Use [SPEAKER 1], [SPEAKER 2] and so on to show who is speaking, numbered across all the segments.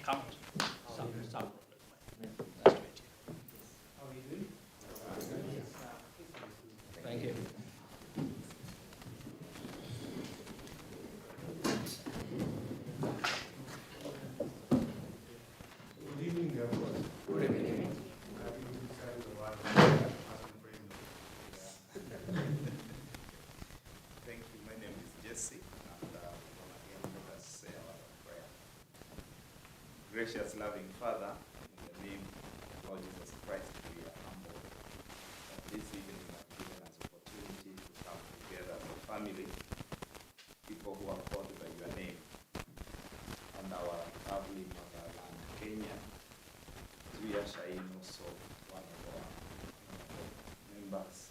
[SPEAKER 1] come some problem. Nice to meet you.
[SPEAKER 2] How are you doing?
[SPEAKER 1] Thank you.
[SPEAKER 2] Good evening, everyone.
[SPEAKER 1] Good evening.
[SPEAKER 2] Happy to sign the word.
[SPEAKER 3] Thank you. My name is Jesse, and again, let us say a word of prayer. Gracious, loving Father, in the name of Lord Jesus Christ, we are humbled that this evening you have given us opportunity to come together as a family, people who are called by your name, and our lovely motherland, Kenya. We are shine also one of our members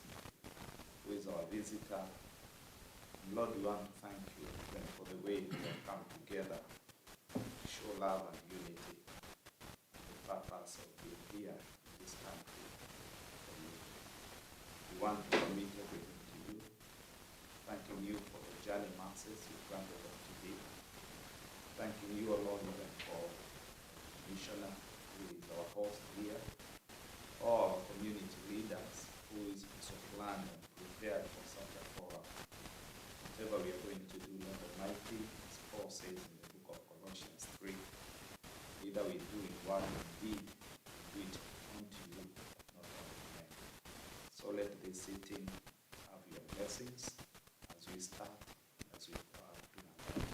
[SPEAKER 3] who is our visitor. Lord, we want to thank you then for the way we have come together to show love and unity, the purpose of being here in this country for you. We want to commit everything to you, thanking you for the journey masses you granted us today, thanking you, O Lord, even for missionary who is our host here, all our community leaders who is so planned and prepared for such a forum. Whatever we are going to do, Lord Almighty, as Paul says in the book of Colossians 3, either we do in word or deed, we do it unto you, not unto men. So let this sitting have your blessings as we start, as we do our end.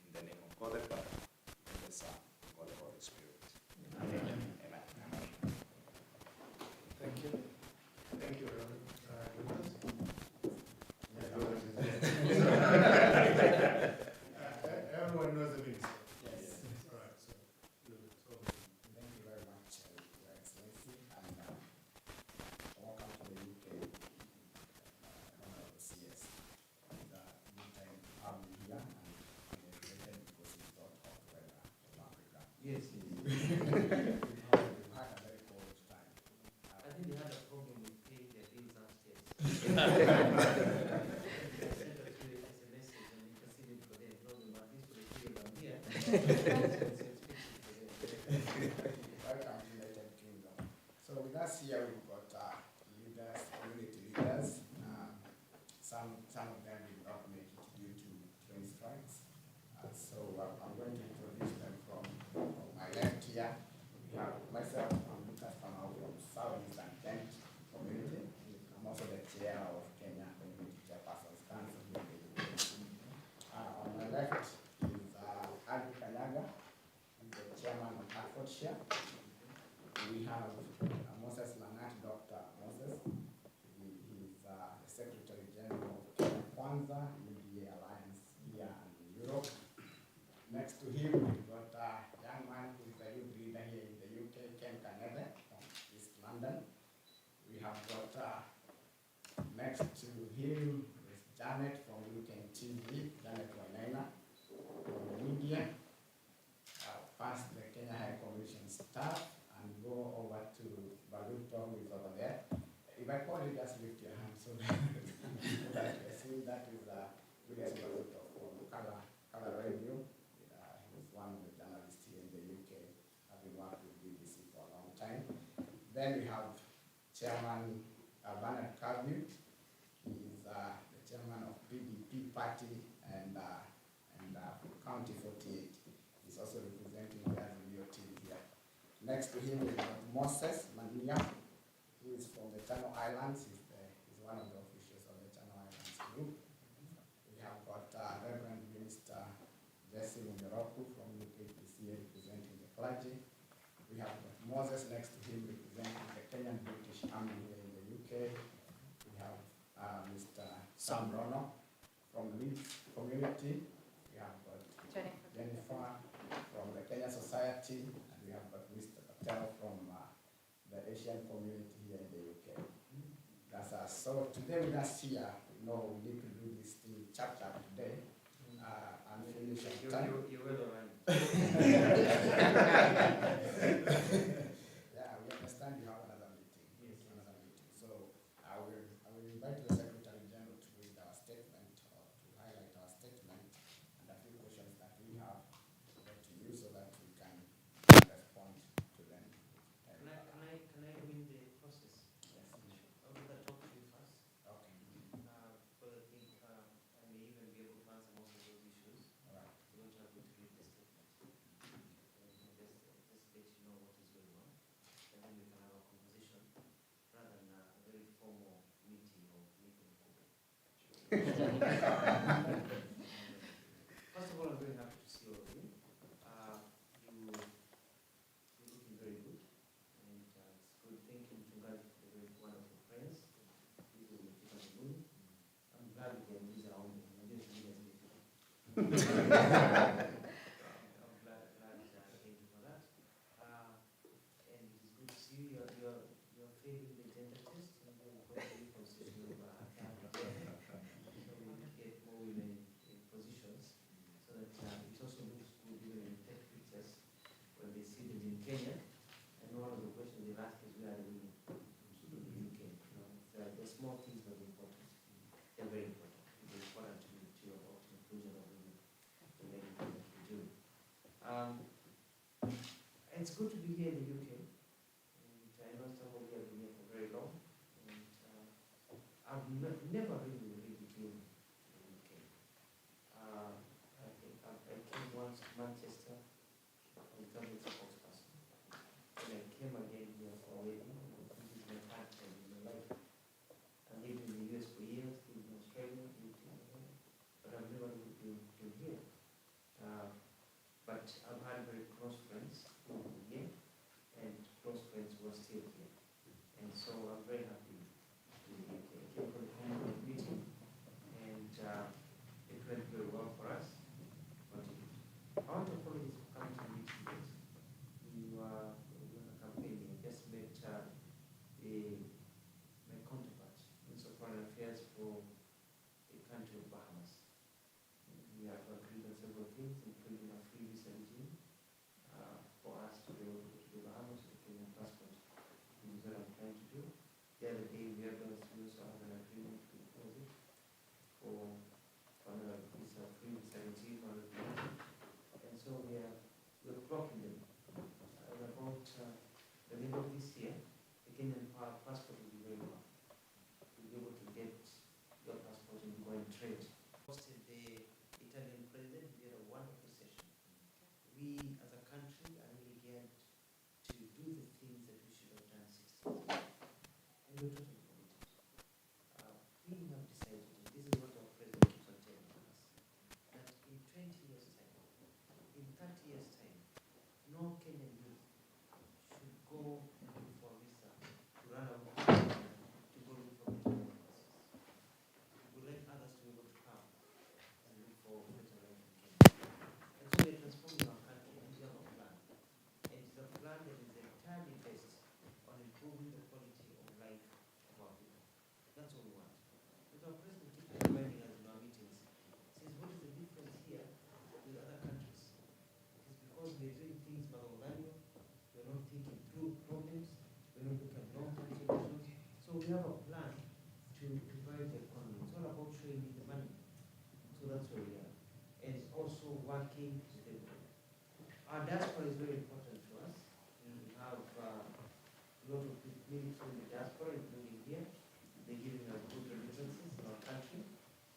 [SPEAKER 3] In the name of God the Father, and the Son, and God the Holy Spirit. Amen. Amen.
[SPEAKER 2] Thank you. Thank you, Reverend. Everyone knows the minister.
[SPEAKER 4] Yes.
[SPEAKER 2] All right. So, good. So,
[SPEAKER 4] Thank you very much, Your Excellency, and welcome to the UK Honorable CS. Meantime, I'm here and I'm excited because it's not hot weather in Africa.
[SPEAKER 5] Yes,
[SPEAKER 4] We've had a very cold time.
[SPEAKER 5] I think they had a problem with paying their bills upstairs. They sent us a message and we proceeded for their problem, but at least for the period I'm here.
[SPEAKER 4] Welcome to United Kingdom. So with us here, we've got leaders, community leaders. Some of them did not make it due to train strikes. So I'm going to introduce them from my left here. We have myself, I'm Lucas Kamau from Southeastern Kent community. I'm also the chair of Kenya Community Chairpersons Council here in the UK. On my left is Alfred Nganga, who's the chairman of Hertfordshire. We have Moses Langat, Dr. Moses. He's the Secretary General of Kenya Kwanza, UDA Alliance here and in Europe. Next to him, we've got a young man who is a youth leader here in the UK, Ken Kaneve from East London. We have got next to him is Janet from UK TV, Janet Wainaina from the media. Past the Kenya High Commission staff and go over to Baluto, who is over there. If I call you, just lift your hand so that I see that is William Ruto from Color Radio. He's one of the journalists here in the UK, having worked with BBC for a long time. Then we have Chairman Bernard Kavi. He is the chairman of PDP party and County 48. He's also representing the Azimio team here. Next to him we have Moses Mania, who is from the Channel Islands. He's one of the officials of the Channel Islands group. We have got Reverend Minister Jesse Mungeroku from UKPCA representing the clergy. We have got Moses next to him representing the Kenyan British Army here in the UK. We have Mr. Sam Rono from Leeds community. We have got Jennifer from the Kenya Society, and we have got Mr. Patel from the Asian community here in the UK. That's us. So today with us here, we know we need to do this thing chapter today and finish on time.
[SPEAKER 5] You're well around.
[SPEAKER 4] Yeah, we understand you have another meeting.
[SPEAKER 5] Yes.
[SPEAKER 4] Another meeting. So I will invite the Secretary General to read our statement or to highlight our statement and a few questions that we have to you so that we can
[SPEAKER 5] First of all, I'm very happy to see all of you. You're looking very good, and it's good. Thank you, Mchungaji, for the very wonderful prayers. I'm glad we can use our own. I'm just doing as I'm glad. Thank you for that. And it is good to see you. You're failing the gender test, and you're going to constitutional so we get more women in positions, so that it also looks good even in tech pictures when they see them in Kenya. And one of the questions they ask is, where are the women in the UK? The small things but important. They're very important. It's important to your inclusion of women in everything that we do. It's good to be here in the UK. And I know some of you have been here for very long. And I've never really been in the UK. I think I came once to Manchester as government spokesperson. And I came again here for a wedding. This is my third time in my life. I lived in the US for years, lived in Australia, but I've never really been here. But I've had very close friends who have been here, and close friends who are still here. And so I'm very happy to be here. I came for the Commonwealth meeting, and it went very well for us. But I want to apologize for coming to the meeting late. We were campaigning. I just met my counterpart, Minister of Foreign Affairs for the country of Bahamas. We have agreed on several things, including a free visa regime for us to be able to go to the Bahamas with a Kenyan passport. This is what I'm trying to do. The other day, we also have an agreement with Moses for another visa, free visa regime. And so we're blocking them. About the middle of this year, the Kenyan passport will be very well. You'll be able to get your passport and go and trade. Hosted the Italian president. We had a wonderful session. We, as a country, are really geared to do the things that we should have done 60 years ago. And we're totally committed. We have decided, and this is what our president keeps on telling us, that in 20 years' time, in 30 years' time, no Kenyan youth should go and look for a visa to run out of Kenya to go look for better life overseas. We would like others to be able to come and look for better life in Kenya. And so we are transforming our country, and we have a plan. And it's a plan that is entirely based on improving the quality of life of our people. That's what we want. Because our president keeps reminding us in our meetings, says, what is the difference here with other countries? It's because we're doing things manual, we're not thinking through problems, we're not looking at long-term solutions. So we have a plan to drive the economy. It's all about showing me the money. So that's where we are. And it's also working with everybody. Our diaspora is very important to us. We have a lot of people from the diaspora, including here. They're giving us good remittances in our country,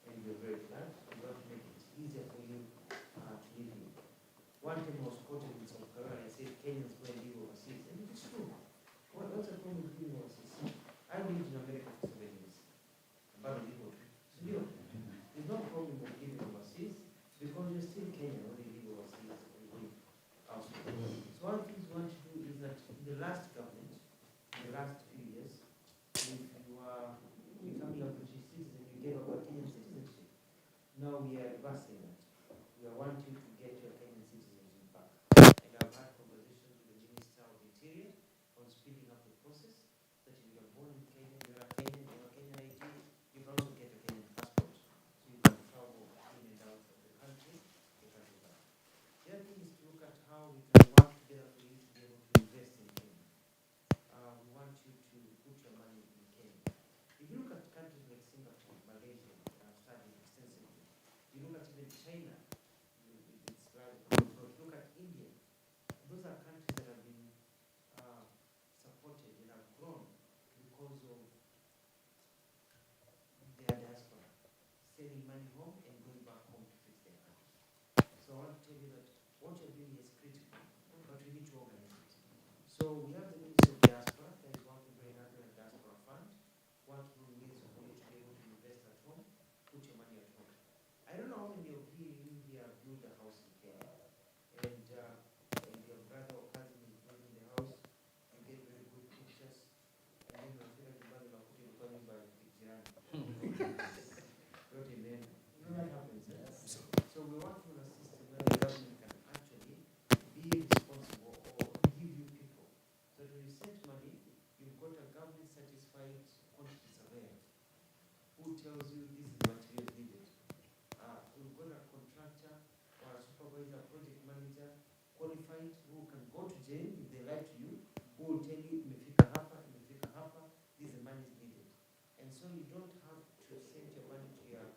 [SPEAKER 5] and we're very glad. We want to make it easier for you to live here. One time I was quoted in South Carolina and said Kenyans go and live overseas. And it's true. What's the problem with living overseas? I lived in America for 7 years. About a little. There's no problem with living overseas because you're still Kenyan when you live overseas or you live elsewhere. So one of the things we want to do is that in the last government, in the last few years, if you are becoming a British citizen, you gave up a Kenyan citizenship. Now we are reversing that. We are wanting to get your Kenyan citizenship back. And I've had conversations with the Minister of Interior on speeding up the process, that if you are born in Kenya, you are a Kenyan, you have a Kenyan ID, you can also get a Kenyan passport. So you can travel in and out of the country, you can do that. The other thing is to look at how we can work together for you to be able to invest in Kenya. We want you to put your money in Kenya. If you look at countries like Singapore, Malaysia, that I've studied extensively, you look at even China, it's rather good. Look at India. Those are countries that have been supported and have grown because of their diaspora, sending money home and going back home to fix their country. So I want to tell you that what you're doing is critical, but we need to organize it. So we have the Ministry of Diaspora that is working very hard on a diaspora fund, working on ways for you to be able to invest at home, put your money at I don't know how many of you here have built a house in Kenya, and your brother or cousin is building the house, you get very good pictures, and then unafika nyumbani unakuta ilikuwa nyumba ya jirani. Not a man. You know that happens. So we're working on a system where the government can actually be responsible or give you people. So when you send money, you've got a government satisfied quantity surveyor who tells you this is the material needed. We've got a contractor or a supervisor, project manager, qualified, who can go to jail if they lie to you, who will tell you, imefika hapa, this is the money is needed. And so you don't have to send your money to your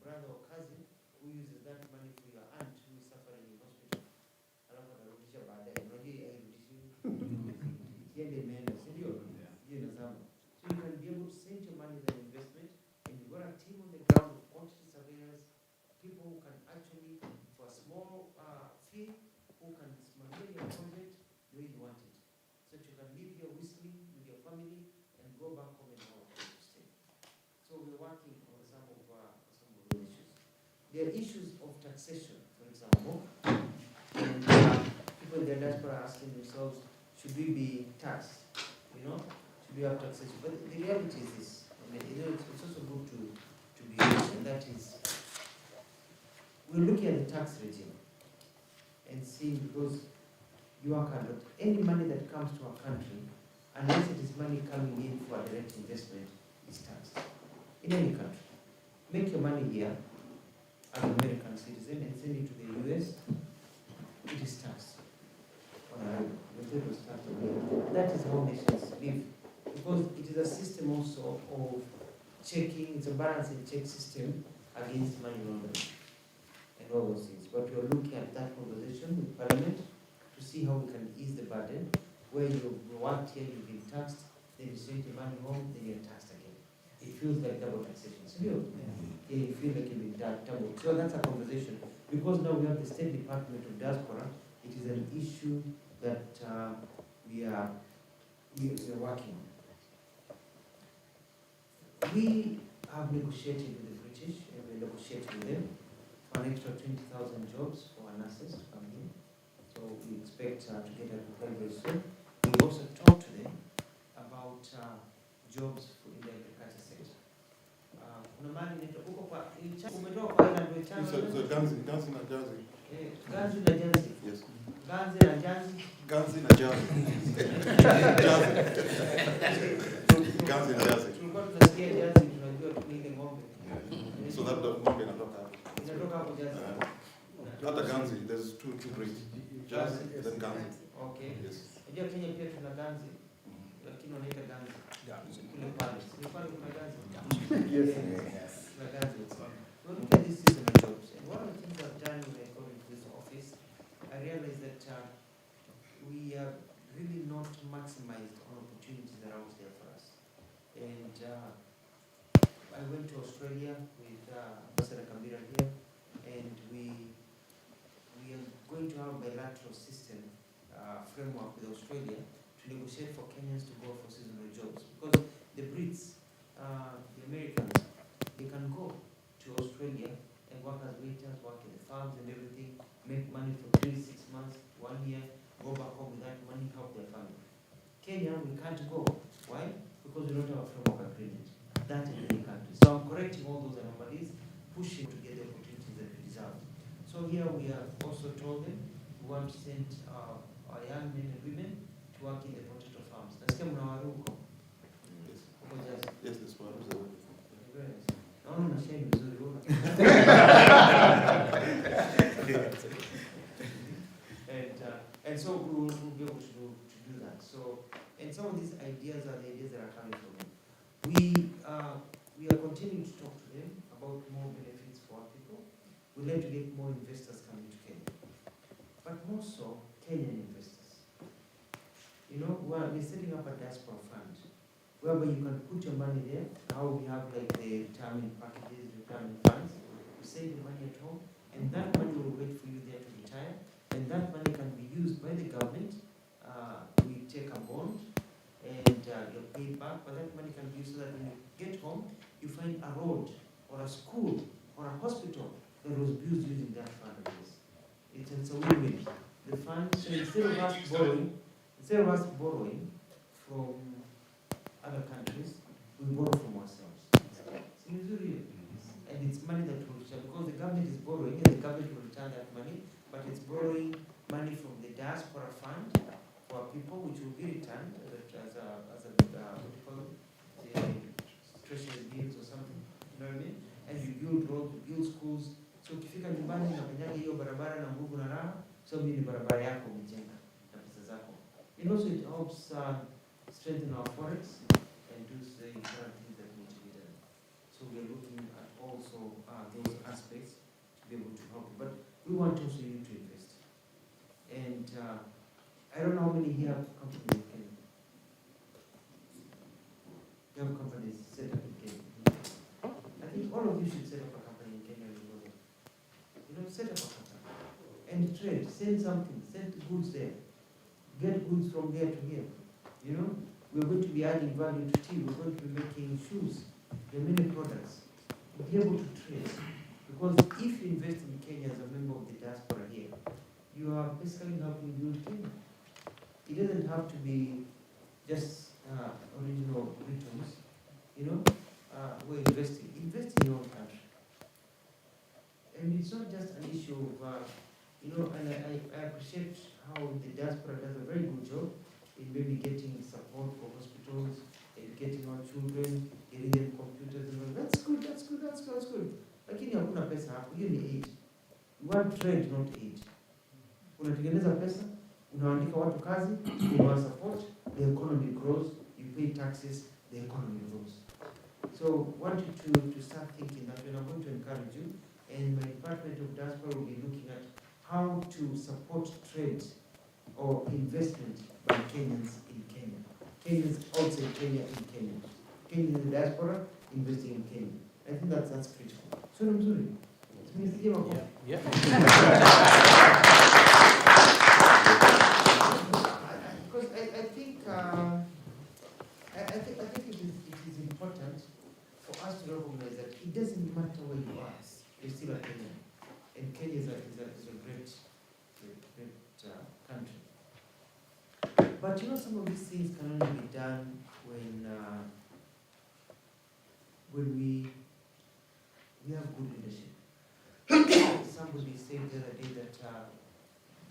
[SPEAKER 5] brother or cousin who uses that money for your aunt who is suffering in hospital. Alafu anarudisha baadaye. Unajua hairudishi. Ikienda imeenda, si ndio? Hiyo inazama. So you can be able to send your money as an investment, and you've got a team on the ground of quantity surveyors, people who can actually, for a small fee, who can smuggle your project the way you want it. So that you can live here whistling with your family and go back home and have a place to stay. So we're working on some of those issues. There are issues of taxation, for example, and people in the diaspora are asking themselves, should we be taxed? You know, should we have taxation? But the reality is this, and it's also good to be honest, and that is, we're looking at the tax regime and seeing, because you work hard, but any money that comes to our country, unless it is money coming in for a direct investment, is taxed. In any country. Make your money here as an American citizen and send it to the US, it is taxed. That is how nations live. Because it is a system also of checking, it's a balance and check system against money laundering and all those things. But we are looking at that conversation with Parliament to see how we can ease the burden, where you worked here, you've been taxed, then you send your money home, then you're taxed again. It feels like double taxation. So you feel like you've been double. So that's a conversation. Because now we have the State Department of Diaspora, it is an issue that we are working on. We have negotiated with the British, and we negotiated with them for an extra 20,000 jobs for our nurses to come in. So we expect to get a reply very soon. We also talked to them about jobs in the agriculture sector. Kuna mali huko kwa umetoka kwa ina ndio chama.
[SPEAKER 6] So Ganzi na Jazi.
[SPEAKER 5] Ganzi na Jazi.
[SPEAKER 6] Yes.
[SPEAKER 5] Ganzi na Jazi.
[SPEAKER 6] Ganzi na Jazi. Ganzi na Jazi.
[SPEAKER 5] Tulikuwa tunasikia Jazi, tunajua tunaile ng'ombe.
[SPEAKER 6] So that ng'ombe inatoka hapo.
[SPEAKER 5] Inatoka hapo Jazi.
[SPEAKER 6] Hata Ganzi, there's two grades. Jazi, then Ganzi.
[SPEAKER 5] Okay.
[SPEAKER 6] Yes.
[SPEAKER 5] Unajua Kenya pia tuna Ganzi, lakini wanaita Ganzi. Kule pale. Kule pale kuna Ganzi.
[SPEAKER 4] Yes.
[SPEAKER 5] Kuna Ganzi. Well, look at this system of jobs. And one of the things I've done when I got into this office, I realized that we are really not maximized on opportunities that are out there for us. And I went to Australia with Ambassador Kambira here, and we are going to have a bilateral system framework with Australia to negotiate for Kenyans to go for seasonal jobs. Because the Brits, the Americans, they can go to Australia and work as waiters, work in the farms and everything, make money for 3, 6 months, 1 year, go back home with that money, help their family. Kenya, we can't go. Why? Because we don't have a framework agreement. That in many countries. So I'm correcting all those anomalies, pushing to get the opportunities that we deserve. So here we have also told them we want to send our young men and women to work in the potato farms. Nasikia mnawaruko.
[SPEAKER 6] Yes.
[SPEAKER 5] Huko Jazi.
[SPEAKER 6] Yes, this one.
[SPEAKER 5] Very nice. Naona unashine vizuri bwana. And so we'll be able to do that. So, and some of these ideas are the ideas that are coming from them. We are continuing to talk to them about more benefits for our people. We'd like to get more investors coming to Kenya, but more so Kenyan investors. You know, we're setting up a diaspora fund whereby you can put your money there. Now we have like the retirement packages, retirement funds. You save your money at home, and that money will wait for you there to retire. And that money can be used by the government. We take a bond and you're paid back, but that money can be used so that when you get home, you find a road or a school or a hospital that it's a win-win. The fund, so instead of us borrowing from other countries, we borrow from ourselves. So and it's money that will return, because the government is borrowing, and the government will return that money, but it's borrowing money from the Diaspora fund for people, which will be returned as a what do you call it? The treasury bills or something, you know what I mean? And you build roads, you build schools. So ukifika nyumbani unakanyaga hiyo barabara na nguvu na raha, so mimi ni barabara yako umejenga na pesa zako. And also it helps strengthen our forex and do the current things that need to be done. So we are looking at also those aspects to be able to help you. But we want also you to invest. And I don't know how many here have companies in Kenya. You have companies set up in Kenya. I think all of you should set up a company in Kenya. You know, set up a company and trade. Send something. Send goods there. Get goods from there to here. You know, we're going to be adding value to tea. We're going to be making shoes. There are many products. Be able to trade. Because if you invest in Kenya as a member of the diaspora here, you are basically helping build Kenya. It doesn't have to be just original returns. You know, we're investing. Invest in your own country. And it's not just an issue of, you know, and I appreciate how the diaspora does a very good job in maybe getting support for hospitals, educating our children, getting them computers and all. That's good, that's good, that's good, that's good. Lakini hakuna pesa hapo, hiyo ni aid. You want trade, not aid. Unatengeneza pesa, unaandika watu kazi, you support, the economy grows, you pay taxes, the economy grows. So I want you to start thinking that, and I'm going to encourage you, and my Department of Diaspora will be looking at how to support trade or investment by Kenyans in Kenya. Kenyans outside Kenya in Kenya. Kenyans in the diaspora investing in Kenya. I think that's critical. So mzuri.
[SPEAKER 1] Yeah.
[SPEAKER 5] Because I think it is important for us to recognize that it doesn't matter where you are, you're still a Kenyan. And Kenya is a great country. But you know, some of these things can only be done when we have good leadership. Somebody said the other day that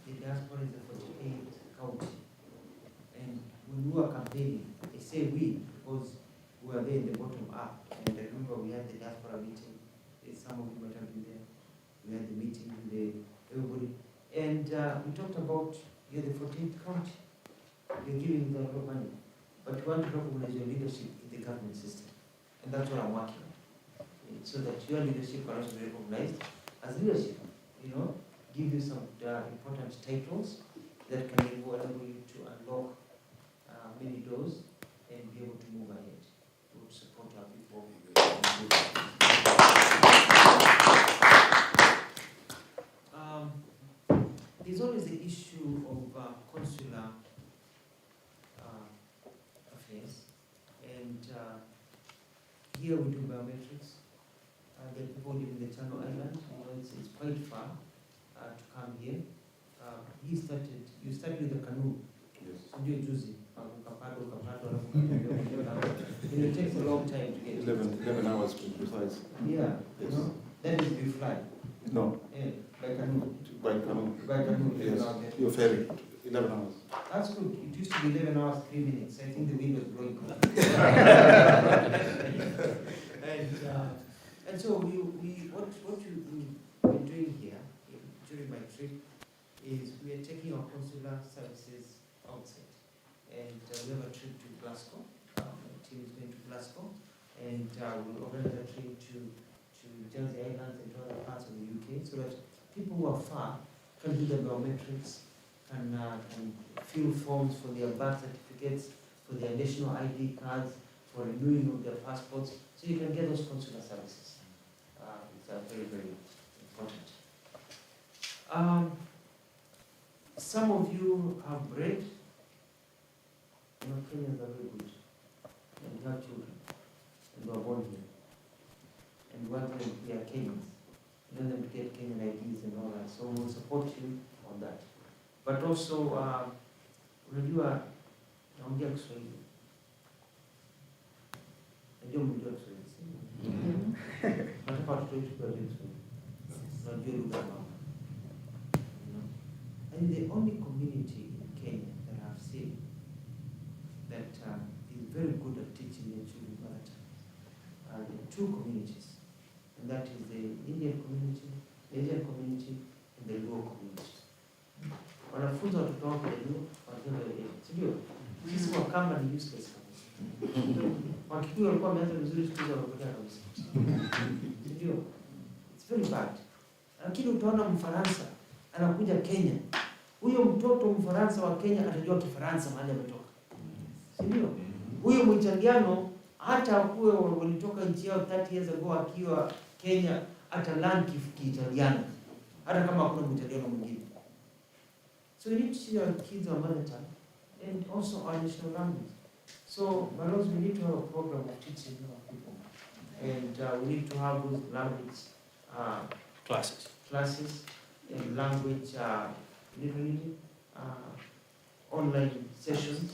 [SPEAKER 5] the diaspora is the 48th county. And when we were campaigning, they say we, because we were there in the bottom up. And I remember we had the diaspora meeting. Some of you might have been there. We had the meeting with everybody. And we talked about you're the 14th county. You're giving them a lot of money. But you want to recognize your leadership in the government system. And that's what I'm working on. So that your leadership can also be recognized as leadership. You know, give you some important titles that can enable you to unlock many doors and be able to move ahead. To support our people. There's always the issue of consular affairs, and here we do biometrics. There are people living in the Channel Islands, you know, it's quite far to come here. You started with the canoe.
[SPEAKER 6] Yes.
[SPEAKER 5] Ndio juzi. It takes a long time to get
[SPEAKER 6] 11 hours to be precise.
[SPEAKER 5] Yeah.
[SPEAKER 6] Yes.
[SPEAKER 5] You know, that is if you fly.
[SPEAKER 6] No.
[SPEAKER 5] Yeah, by canoe.
[SPEAKER 6] By canoe.
[SPEAKER 5] By canoe.
[SPEAKER 6] Yes. You're ferry. 11 hours.
[SPEAKER 5] That's good. It used to be 11 hours, 3 minutes. I think the wind was blowing. And so what we're doing here during my trip is we are taking our consular services outside. And we have a trip to Glasgow. The team is going to Glasgow. And we'll organize a trip to Jersey Islands and to other parts of the UK so that people who are far can do the biometrics, can fill forms for their birth certificates, for their national ID cards, for renewing of their passports, so you can get those consular services. It's very, very important. Some of you have bred. You know, Kenyans are very good. And we have children. And they are born here. And we want them to be Kenyans. We want them to get Kenyan IDs and all that. So we'll support you that. But also, unajua naongea Kiswahili. Najua mnajua Kiswahili. Nataka watoto wetu pia wajue Kiswahili. Unajua lugha ya mama. And the only community in Kenya that I've seen that is very good at teaching their children mother tongue are the two communities, and that is the Indian community, the Asian community, and the Luo community. Wanafunza watoto wao kwa Luo, wanafunza Asian, sio? Sisi Wakamba ni useless kabisa. Wakikuyu walikuwa wameanza vizuri, siku hizi wanapotea kabisa. Sio? It's very bad. Lakini utaona Mfaransa anakuja Kenya, huyo mtoto Mfaransa wa Kenya atajua Kifaransa mahali ametoka, si ndio? Huyo Mwitaliano hata akuwe walitoka nchi yao 30 years ago akiwa Kenya atalan Kiitaliano, hata kama hakuna Mwitaliano mwingine. So we need to teach our kids our mother tongue and also our national language. So, Malos, we need to have a program of teaching our people, and we need to have those language classes and language online sessions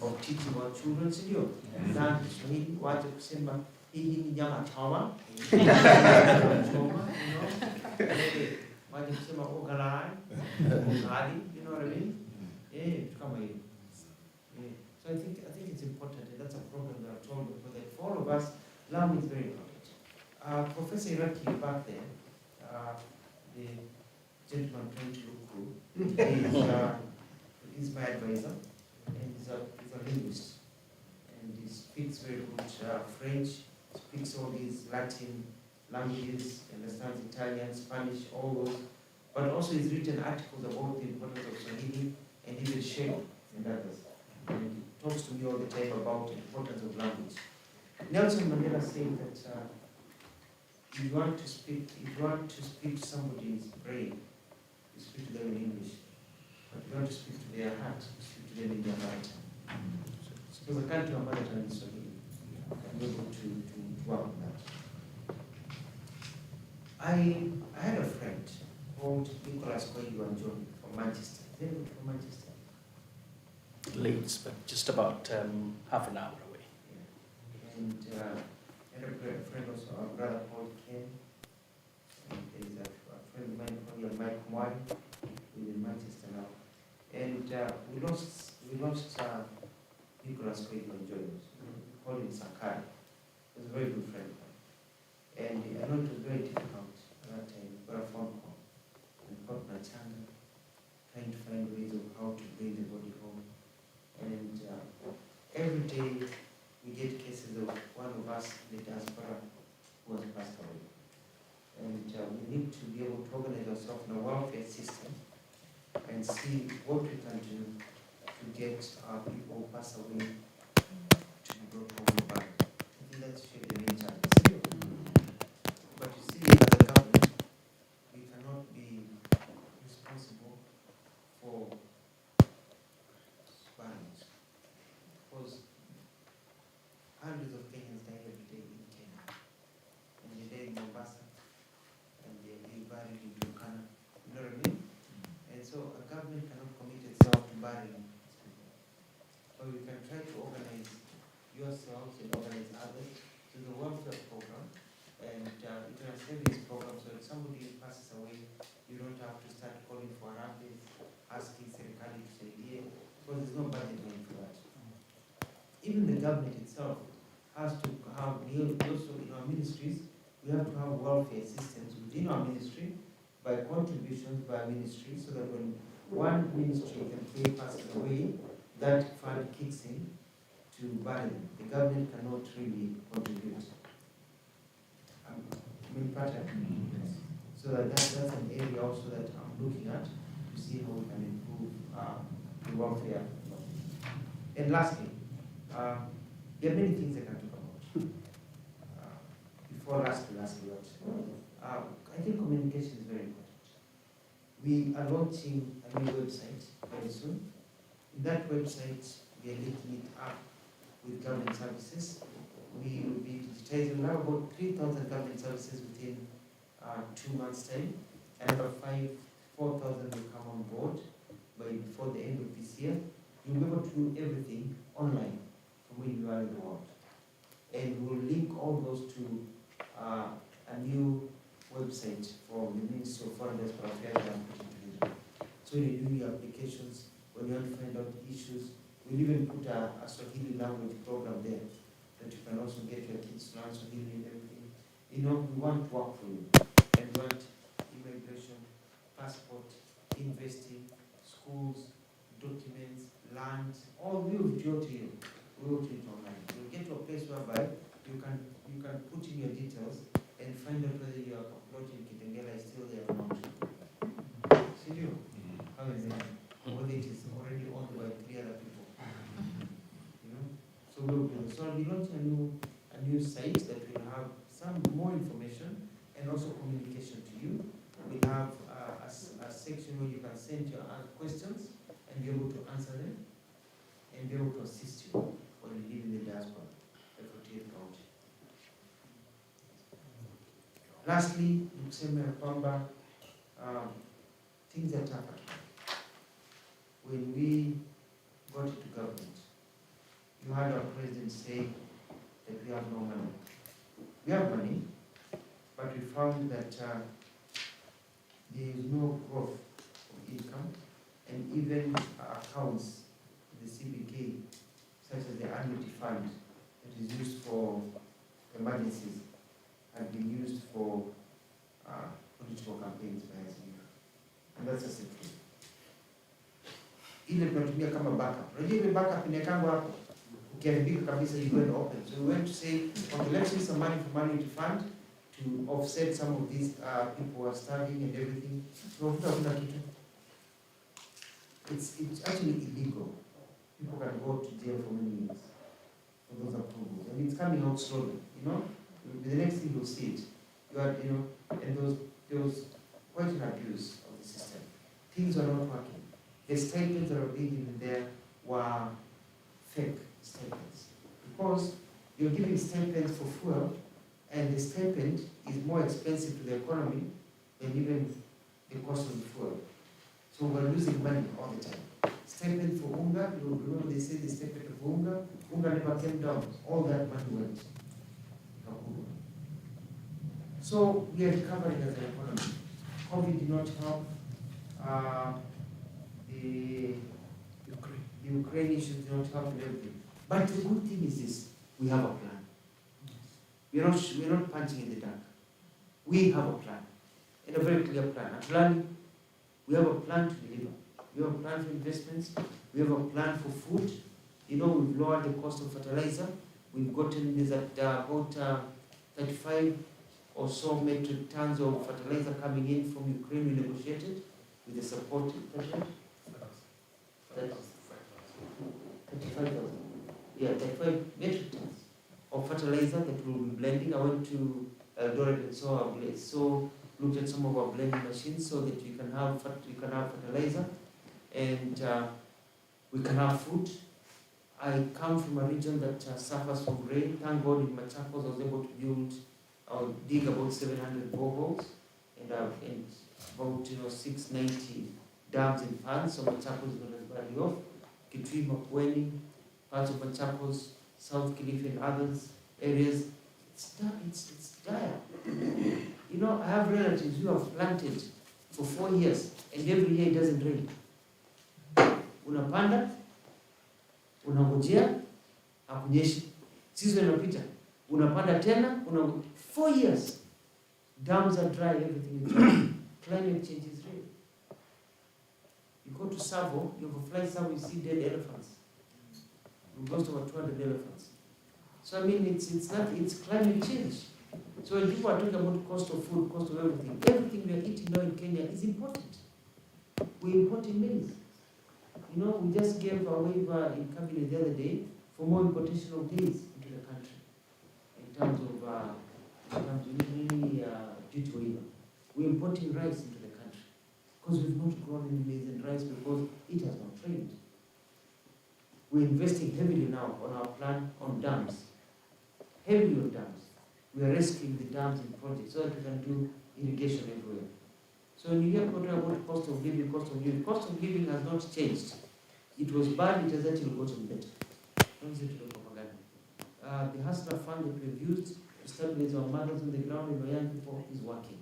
[SPEAKER 5] of teaching our children, sio? Na Kiswahili waje kusema hii ni nyama choma. Waje kusema ogalai, ogali, you know what I mean? Kama hiyo. So I think it's important, and that's a problem that I've told before, that for all of us, language is very important. Professor Iraki back there, the gentleman trying to look cool, is my advisor, and he's a linguist, and he speaks very good French, speaks all these Latin languages, understands Italian, Spanish, all those, but also he's written articles about the importance of Swahili and even Sheng and others. And he talks to me all the time about the importance of language. Nelson Mandela said that if you want to speak to somebody's brain, you speak to them in English. But if you want to speak to their heart, you speak to them in their heart. Because I can't do a mother tongue in Swahili. I'm able to work on that. I had a friend called Nicholas Koiwanjoni from Manchester. Is anybody from Manchester?
[SPEAKER 1] Leeds, but just about half an hour away.
[SPEAKER 5] Yeah. And I had a friend also, a brother called Ken. And there's a friend of mine called Mike Mwari, who's in Manchester now. And we lost Nicholas Koiwanjoni. We called him Sakari. He was a very good friend of mine. And I know it was very difficult at that time. We got a phone call. And got my channel, trying to find ways of how to bring the body home. And every day we get cases of one of us in the diaspora who has passed away. And we need to be able to organize ourselves in a welfare system and see what we can do to get our people who pass away to be brought home back. I think that's the main challenge. But you see, as a government, we cannot be responsible for violence. Because hundreds of Kenyans die every day in Kenya. And they die in Mombasa, and they are buried in Turkana. You know what I mean? And so a government cannot commit itself to burying these people. But we can try to organize yourselves and organize others to the welfare program. And you can save this program so that somebody passes away, you don't have to start calling for ambulance, asking Serikali to say, yeah, because there's no budget money for that. Even the government itself has to have, also in our ministries, we have to have welfare systems within our ministry by contributions by ministry, so that when one ministry employee passes away, that fund kicks in to bury them. The government cannot really contribute. So that's an area also that I'm looking at to see how we can improve the welfare. And lastly, there are many things I can talk about. Before lastly, I think communication is very important. We are launching a new website very soon. In that website, we are linking it up with government services. We will be digitizing now about 3,000 government services within 2 months' time. Another 4,000 will come on board. here, you'll be able to do everything online from where you are in the world. And we'll link all those to a new website for the Ministry of Foreign Diaspora Affairs that I'm putting together. So when you do your applications, when you want to find out issues, we'll even put a Swahili language program there that you can also get your kids to learn Swahili and everything. You know, we want to work for you. And we want immigration, passport, investing, schools, documents, land, all we will do to you. We will do it online. You'll get to a place whereby you can put in your details and find out whether your upload in Kitengela is still there or not. See you? How is it? Whether it is already owned by 3 other people. You know? So we'll do this. So I'll be launching a new site that will have some more information and also communication to you. We'll have a section where you can send your questions and be able to answer them and be able to assist you when you live in the diaspora, the 48th county. Lastly, nikuseme ya kwamba things that happened when we got into government. You heard our president say that we have no money. We have money, but we found that there is no growth of income, and even accounts in the CBK, such as the annuity fund that is used for emergencies, have been used for political campaigns by SBF. And that's a secret. Ile tunatumia kama backup. Unajua ile backup inekangwa hapo. Ukiharibika kabisa you go and open. So we went to say, okay, let's use some money from annuity fund to offset some of these people who are starving and everything. So it's actually illegal. People can go to jail for many years for those approvals. And it's coming out slowly, you know? The next thing you'll see it. You are, you know, and there was quite an abuse of the system. Things were not working. The statements that were being given there were fake statements. Because you're giving statements for fuel, and the statement is more expensive to the economy than even the cost of the fuel. So we're losing money all the time. Statement for Unga, you remember they said the statement of Unga never came down. All that money went. So we are recovering as an economy. COVID did not help. The Ukraine issues did not help with everything. But the good thing is this: we have a plan. We're not punching in the dark. We have a plan, and a very clear plan. We have a plan to deliver. We have a plan for investments. We have a plan for food. You know, we've lowered the cost of fertilizer. We've gotten this at about 35 or so metric tons of fertilizer coming in from Ukraine. We negotiated with the support. 35,000. Yeah, 35 metric tons of fertilizer that we'll be blending. I went to Eldoret and looked at some of our blending machines so that you can have fertilizer and we can have food. I come from a region that suffers from rain. Thank God in Machakos I was able to dig about 700 boreholes and about 690 dams and funds. So Machakos is not as badly off. Kitui, Makueni, parts of Machakos, South Kilifi and others areas, it's dire. You know, I have relatives who have planted for 4 years and every year it doesn't rain. Unapanda, unangojea, hakunyeshi. Season inapita, unapanda tena, 4 years. Dams are dry, everything is dry. Climate change is real. You go to Savo, you have a fly Savo, you see dead elephants. We've lost over 200 elephants. So I mean, it's climate change. So when people are talking about cost of food, cost of everything we are eating now in Kenya is important. We're importing maize. You know, we just gave a waiver in cabinet the other day for more importation of maize into the country in terms of duty waiver. We're importing rice into the country because we've not grown any maize and rice because it has not rained. We're investing heavily now on our plan on dams. Heavily on dams. We are rescuing the dams in projects so that we can do irrigation everywhere. So when you hear about cost of living, cost of living has not changed. It was bad, it has actually gotten better. Don't say to the propaganda. The Hustler Fund that we've used to stabilize our mothers on the ground and our young people is working.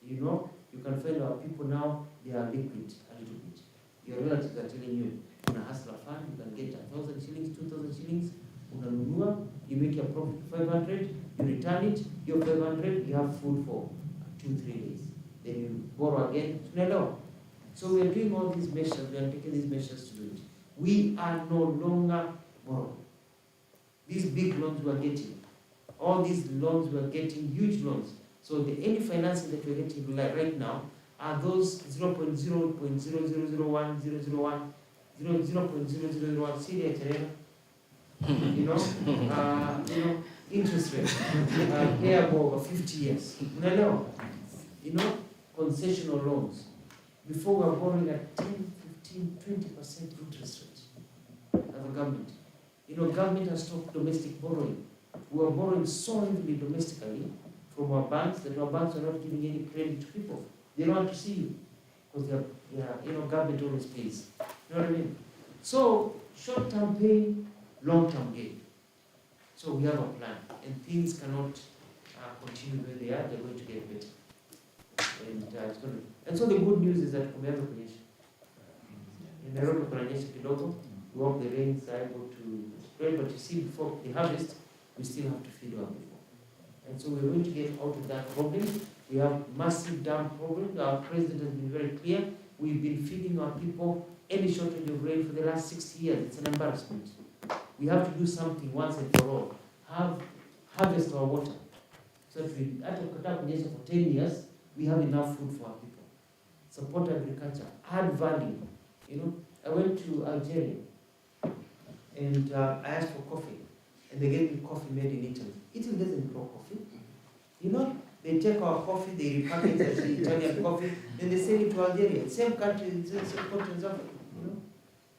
[SPEAKER 5] You know, you can find our people now, they are liquid a little bit. Your relatives are telling you, in a Hustler Fund, you can get 1,000 shillings, 2,000 shillings, unanunua, you make your profit 500, you return it, your 500, you have food for 2-3 days. Then you borrow again, so we are doing all these measures, we are taking these measures to do it. We are no longer borrowing. These big loans we are getting, all these loans we are getting, huge loans. So any financing that we are getting like right now are those 0.0001, 0.0001 Syria, you know, interest rate, payable over 50 years. You know, concessional loans. Before we were borrowing at 10, 15, 20% interest rate as a government. You know, government has stopped domestic borrowing. We are borrowing so heavily domestically from our banks that our banks are not giving any credit to people. They don't want to see you because you know, government always pays. You know what I mean? So short-term pain, long-term gain. So we have a plan, and things cannot continue where they are. They're going to get better. And so the good news is that kumeanza kunyesha. In Nairobi kunanyesha kidogo. We hope the rains are able to spread, but you see, before the harvest, we still have to feed our people. And so we're going to get out of that problem. We have massive dam problems. Our president has been very clear. We've been feeding our people any shortage of rain for the last 60 years. It's an embarrassment. We have to do something once and for all. Harvest our water. So if we after kunyesha for 10 years, we have enough food for our people. Support agriculture, add value. You know, I went to Algeria and I asked for coffee, and they gave me coffee made in Italy. Italy doesn't grow coffee. You know, they take our coffee, they repackage it as Italian coffee, then they sell it to Algeria. Same country, same country as Africa. You know,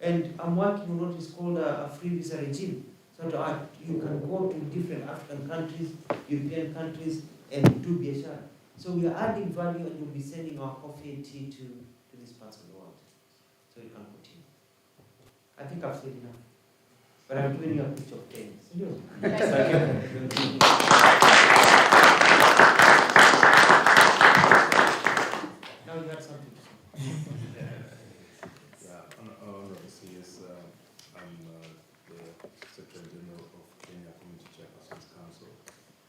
[SPEAKER 5] and I'm working on what is called a free visa regime. So that you can go to different African countries, European countries, and do biashara. So we are adding value, and we'll be sending our coffee and tea to these parts of the world. So we can continue. I think I've said enough. But I'm giving you a picture of 10. Now you have something to say.
[SPEAKER 6] Yeah, Honorable CS, I'm the Secretary General of Kenya Community Chairpersons Council.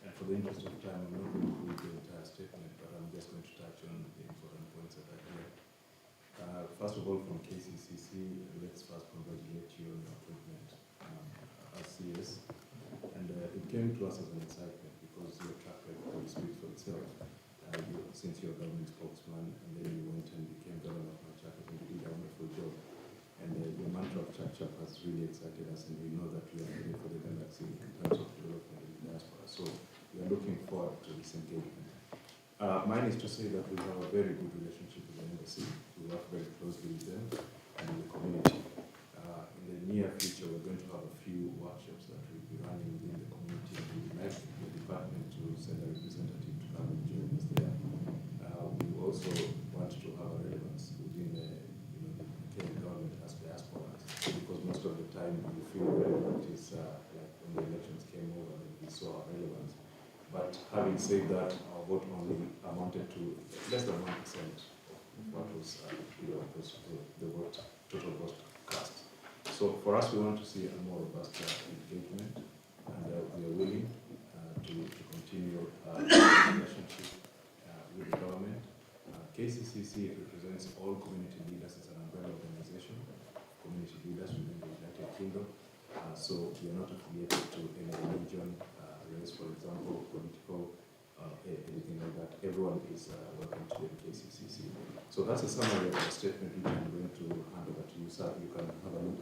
[SPEAKER 6] And for the interest of time, I'm not going to read the entire statement, but I'm just going to touch on the important points that are here. First of all, from KCCC, let's first congratulate you on your appointment as CS. And it came to us as an excitement because your track record speaks for itself. Since you're a government spokesman, and then you went and became governor of Machakos, and you did a wonderful job. And your mantra of Chap Chap has really excited us, and we know that we are ready for the galaxy in terms of development in the diaspora. So we are looking forward to this engagement. Mine is to say that we have a very good relationship with the embassy. We work very closely with them and with the community. In the near future, we're going to have a few workshops that we'll be running within the community, and we would like the department to send a representative to come and join us there. We also want to have a relevance within the Kenyan government as diaspora, because most of the time we feel relevant is like when the elections came over, then we saw our relevance. But having said that, our vote only amounted to less than 1% of what was the vote, total vote cast. So for us, we want to see a more robust engagement, and we are willing to continue our relationship with the government. KCCC represents all community leaders. It's an umbrella organization, community leaders within the United Kingdom. So we are not affiliated to any religion, race, for example, political, anything like that. Everyone is welcome to the KCCC. So that's a summary of the statement which I'm going to hand over to you, sir. You can have a look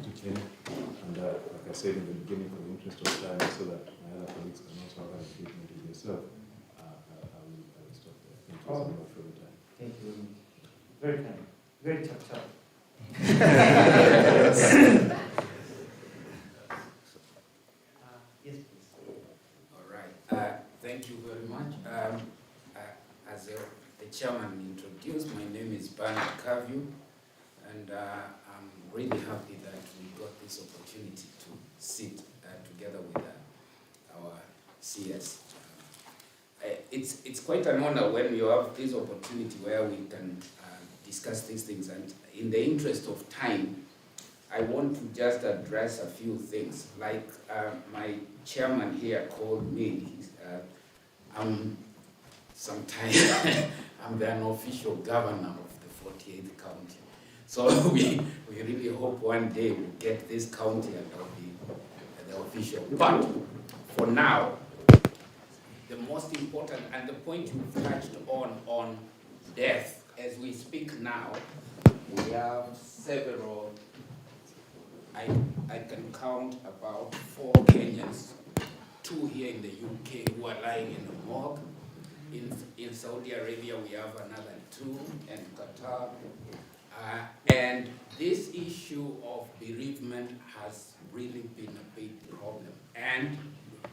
[SPEAKER 6] to Ken. And like I said in the beginning, for the interest of time, so that my other colleagues can also have an engagement with yourself, I will stop there. Thank you so much for your time.
[SPEAKER 5] Thank you. Very kind. Very tough. Yes, please.
[SPEAKER 7] All right. Thank you very much. As the chairman introduced, my name is Bernard Kavyu, and and I'm really happy that we got this opportunity to sit together with our CS. It's quite an honor when you have this opportunity where we can discuss these things, and in the interest of time, I want to just address a few things. Like my chairman here called me, I'm the unofficial governor of the 48th county. So we really hope one day we'll get this county and I'll be the official. But for now, the most important and the point you touched on death, as we speak now, we have several, I can count about 4 Kenyans, 2 here in the UK who are lying in the morgue. In Saudi Arabia, we have another 2, and Qatar. And this issue of bereavement has really been a big problem. And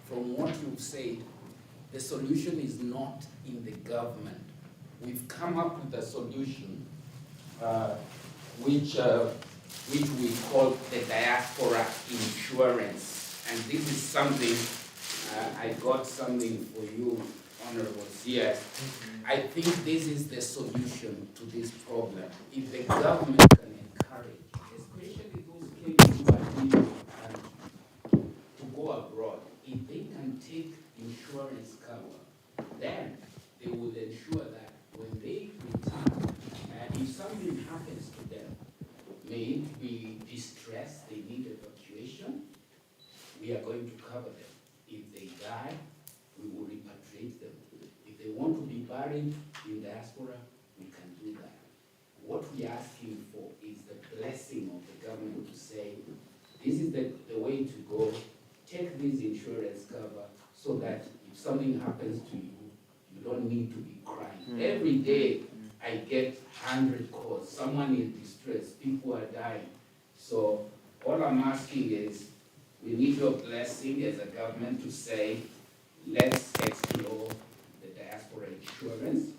[SPEAKER 7] from what you've said, the solution is not in the government. We've come up with a solution which we call the Diaspora insurance. And this is something, I got something for you, Honorable CS. I think this is the solution to this problem. If the government can encourage, especially those Kenyans who are leaving to go abroad, if they can take insurance cover, then they will ensure that when they return, if something happens to them, may it be distress, they need evacuation, we are going to cover them. If they die, we will repatriate them. If they want to be buried in diaspora, we can do that. What we are asking for is the blessing of the government to say, this is the way to go, take this insurance cover so that if something happens to you, you don't need to be crying. Every day I get 100 calls, someone in distress, people are dying. So all I'm asking is, we need your blessing as a government to say, let's explore the diaspora insurance,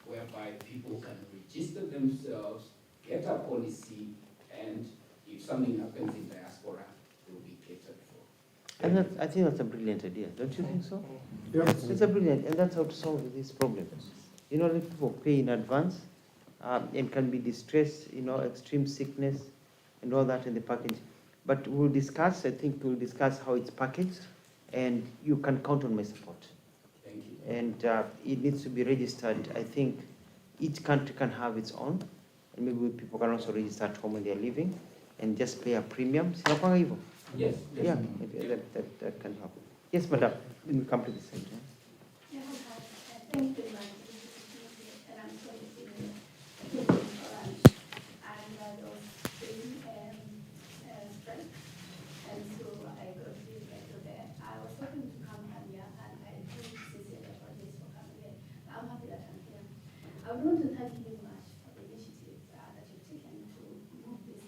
[SPEAKER 7] whereby people can register themselves, get a policy, and if something happens in diaspora, they'll be catered for.
[SPEAKER 8] And I think that's a brilliant idea, don't you think so?
[SPEAKER 2] Yes.
[SPEAKER 8] It's a brilliant, and that's how to solve this problem. You know, let people pay in advance, and can be distressed, you know, extreme sickness, and all that in the package. But we'll discuss, I think we'll discuss how it's packaged, and you can count on my support.
[SPEAKER 7] Thank you.
[SPEAKER 8] And it needs to be registered. I think each country can have its own, and maybe people can also register at home when they're living, and just pay a premium. Sinapanga hivyo?
[SPEAKER 7] Yes.
[SPEAKER 8] Yeah, maybe that can help. Yes, madam, when we come to the center.
[SPEAKER 9] Yeah, thank you very much. And I'm sorry to see you. And those strike. And so I got really back to there. I was hoping to come earlier, and I didn't see the apologies for coming here. I'm happy that I'm here. I would want to thank you very much for the initiative that you've taken to move this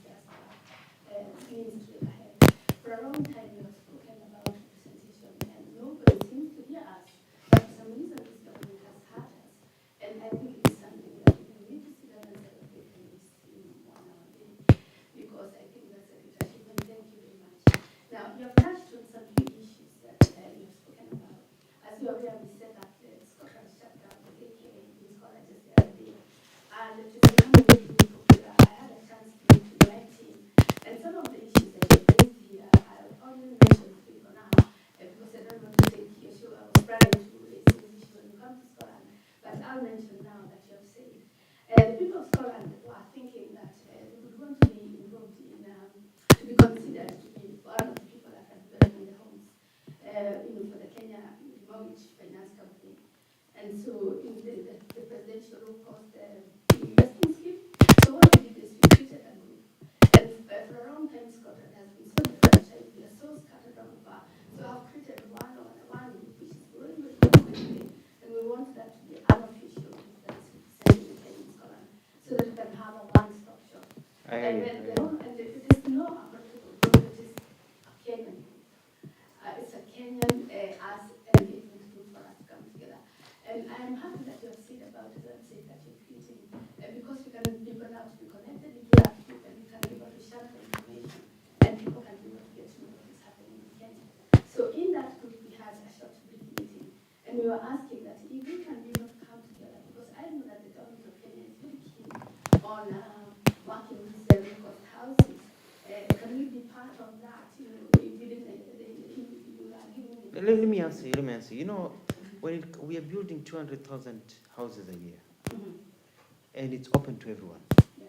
[SPEAKER 9] ministry ahead. For a long time, you have spoken about representation, and nobody seems to hear us. But for some reason, this government has heard us. And I think it's something that we need to sit down and celebrate and this in 1 hour day, because I think that's a leadership. And thank you very much. Now, you have touched on some key issues that you have spoken about. As you are aware, we set up the Scotland chapter of the AKA in Scotland just the other day. And it is becoming really popular. I had a chance to meet with my team. And some of the issues that you raised here, I'll only mention three for now, because I don't want to take your show. I was planning to raise this issue when you come to Scotland, but I'll mention now that you have said. The people of Scotland were thinking that they would want to be involved in, to be considered to be one of the people that are developing the homes, for the Kenya Mortgage Finance Company. And so in the presidential law cost investing scheme, so what we did is we created a group. And for a long time, Scotland has been so differentiated, we are so scattered all over. So I've created one group which is growing very quickly, and we want that to be unofficial group that is representing the Kenyan Scotland, so that we can have a one-stop shop. And it is not a political group, it is a Kenyan group. It's a Kenyan as engagement group for us to come together. And I am happy that you have said about the website that you're creating, because we can people now to be connected. If you have work in these low-cost houses. Can we be part of that? You know, within you are giving me.
[SPEAKER 8] Let me answer. You know, we are building 200,000 houses a year, and it's open to everyone.
[SPEAKER 9] Yeah.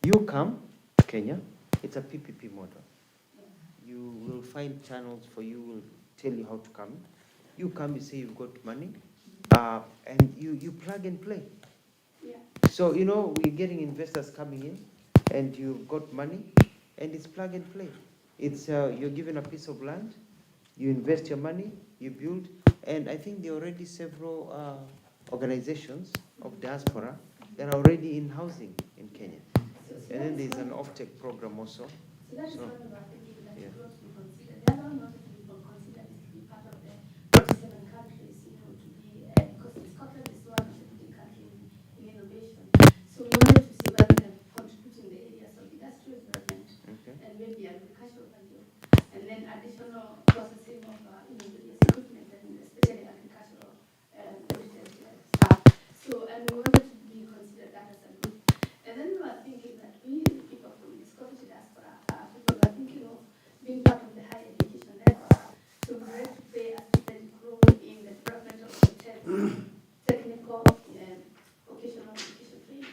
[SPEAKER 8] You come to Kenya, it's a PPP model. You will find channels for you, will tell you how to come. You come, you say you've got money, and you plug and play.
[SPEAKER 9] Yeah.
[SPEAKER 8] So, you know, we're getting investors coming in, and you've got money, and it's plug and play. It's you're given a piece of land, you invest your money, you build, and I think there are already several organizations of diaspora that are already in housing in Kenya. And then there's an off-take program also.
[SPEAKER 9] So that is one of our things that
[SPEAKER 8] yeah.
[SPEAKER 9] ought to be considered. The other one not to be considered is to be part of the 47 countries, you know, to be, because Scotland is one of the leading countries in innovation. So we wanted to see whether we can contribute in the areas of industrial development and maybe agricultural value, and then additional processing of various equipment and especially agricultural stuff. So, and we wanted to be considered that as a group. And then we were thinking that we, the people from the Scottish diaspora, people were thinking of being part of the higher education network. So we wanted to play a significant role in the development of hotels, technical, vocational education training.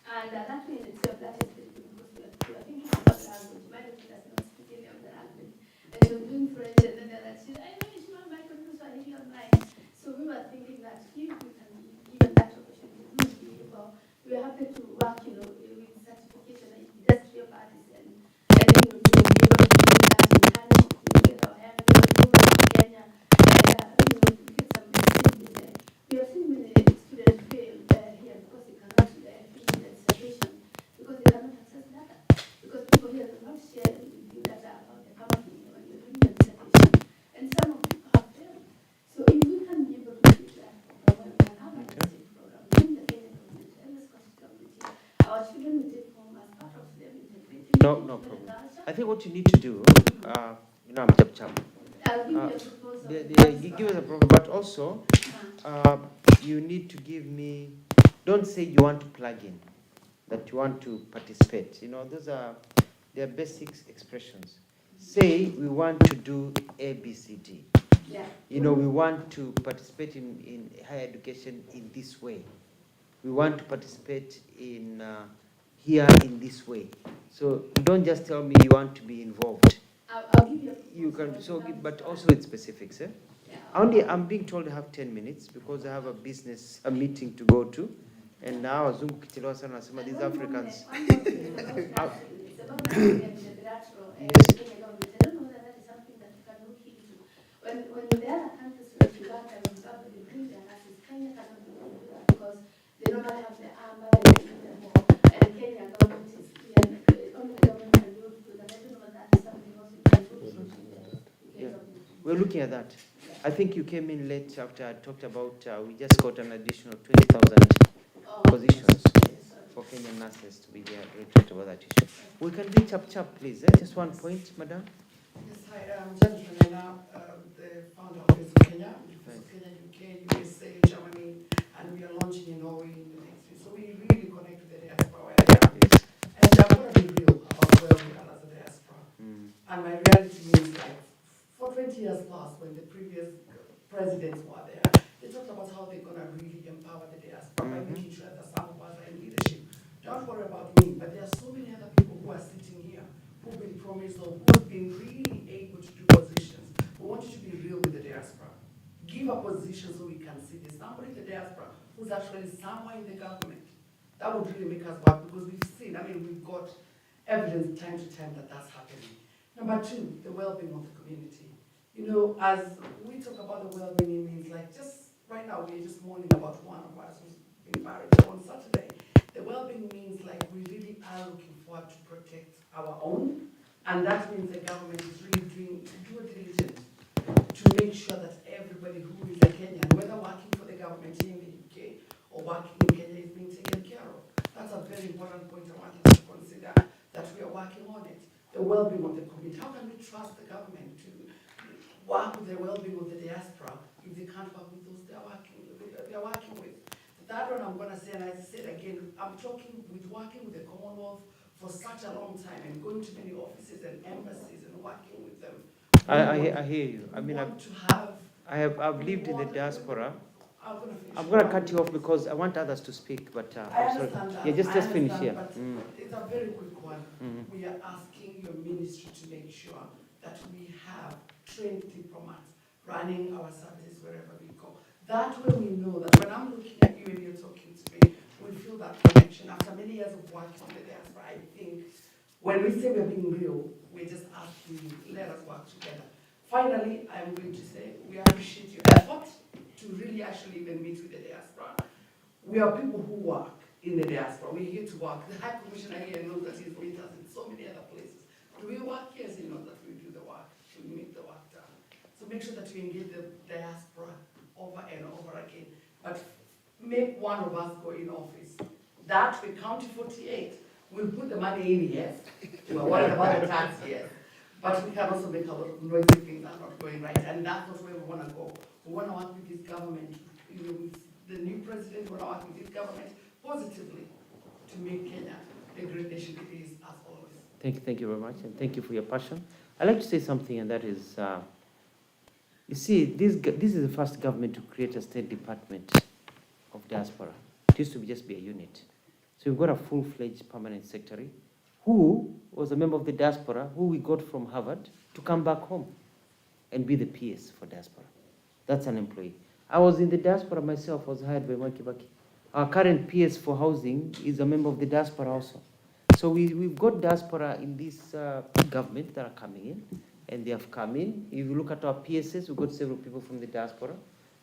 [SPEAKER 9] And that way in itself, that is very good because we are thinking about the language. My daughter does not speak any of the language. And she was doing French and then that she said, I know it's not my computer, I need online. So we were thinking that if we can be given that opportunity, we would be able, we are happy to work, you know, with certification and industrial parties and then we will be able to do that in partnership with our young people in Kenya and, you know, to get some experience there. We have seen many students fail here because they cannot finish the dissertation, because they cannot access data. Because people here do not share with you data about the company when you're doing the dissertation. And some of people have failed. So if we can be able to do that program, we can have a testing program within the Kenyan community and the Scottish community, our children will take home as part of their integrated.
[SPEAKER 8] No problem. I think what you need to do, you know, I'm chap.
[SPEAKER 9] I'll give you a proposal.
[SPEAKER 8] Give us a proposal, but also you need to give me. Don't say you want to plug in, that you want to participate. You know, they are basic expressions. Say we want to do A, B, C, D.
[SPEAKER 9] Yeah.
[SPEAKER 8] You know, we want to participate in higher education in this way. We want to participate in here in this way. So don't just tell me you want to be involved.
[SPEAKER 9] I'll give you a proposal.
[SPEAKER 8] You can but also with specifics.
[SPEAKER 9] Yeah.
[SPEAKER 8] I'm being told I have 10 minutes because I have a meeting to go to, and now wazungu kichelewa sana nasema these Africans.
[SPEAKER 9] It's about the bilateral Kenya government. I don't know whether that is something that we can look into. When the other countries like Uganda and Zimbabwe, they bring their nurses, Kenya cannot be able to do that because they normally have the arm, but they do them more. And Kenya government is only the government can be able to do that. I don't know whether that is something else we can look into.
[SPEAKER 8] Yeah. We're looking at that. I think you came in late after I talked about, we just got an additional 20,000 positions for Kenyan nurses to be there. We talked about that issue. We can be chap, please. Just one point, madam.
[SPEAKER 2] Yes, hi, I'm Janet Nganga, the founder of Kenya, Kenya, UK, USA, Germany, and we are launching in Norway in the next week. So we really connect with the diaspora where they are.
[SPEAKER 8] Yes.
[SPEAKER 2] And I'm going to be real about where we are as a diaspora. And my reality means like, for 20 years past, when the previous presidents were there, they talked about how they're going to really empower the diaspora by making sure that some of us are in leadership. Don't worry about me, but there are so many other people who are sitting here who've been promised or who've been really able to do positions. We want you to be real with the diaspora. Give a position so we can see there's somebody in the diaspora who's actually somewhere in the government. That would really make us work because we've seen, we've got evidence time to time that that's happening. Number two, the well-being of the community. You know, as we talk about the well-being, it means like just right now we're just mourning about one of us who's been married on Saturday. The well-being means like we really are looking forward to protect our own, and that means the government is really doing due diligence to make sure that everybody who is a Kenyan, whether working for the government here in the UK or working in Kenya, is being taken care of. That's a very important point I want us to consider, that we are working on it. The well-being of the community. How can we trust the government to work with the well-being of the diaspora if they can't work with those they're working with? The third one I'm going to say, and I said again, I'm talking with working with the Commonwealth for such a long time and going to many offices and embassies and working with them.
[SPEAKER 8] I hear you. I mean, I've lived in the diaspora. I'm going to cut you off because I want others to speak, but
[SPEAKER 2] I
[SPEAKER 8] I'm sorry.
[SPEAKER 2] understand that.
[SPEAKER 8] Yeah, just finish here.
[SPEAKER 2] But it's a very quick one. We are asking your ministry to make sure that we have trained diplomats running our services wherever we go. That way we know that when I'm looking at you and you're talking to me, we feel that connection. After many years of working on the diaspora, I think when we say we're being real, we're just asking you, let us work together. Finally, I'm going to say we appreciate your effort to really actually even meet with the diaspora. We are people who work in the diaspora. We're here to work. The High Commissioner here knows that he's met us in so many other places. Do we work? Yes, he knows that we do the work. We make the work done. So make sure that you engage the diaspora over and over again. But make one of us go in office. That we county 48. We'll put the money in, yes. We're worried about the tax, yes. But we can also make a lot of noisy things that are not going right. And that's not where we want to go. We want to work with this government, with the new president, we want to work with this government positively to make Kenya the great nation it is, as always.
[SPEAKER 8] Thank you very much, and thank you for your passion. I'd like to say something, and that is, you see, this is the first government to create a state department of diaspora. It used to just be a unit. So we've got a full-fledged permanent secretary who was a member of the diaspora, who we got from Harvard to come back home and be the PS for diaspora. That's an employee. I was in the diaspora myself, was hired by Mwai Kibaki. Our current PS for housing is a member of the diaspora also. So we've got diaspora in this government that are coming in, and they have come in. If you look at our PSs, we've got several people from the diaspora.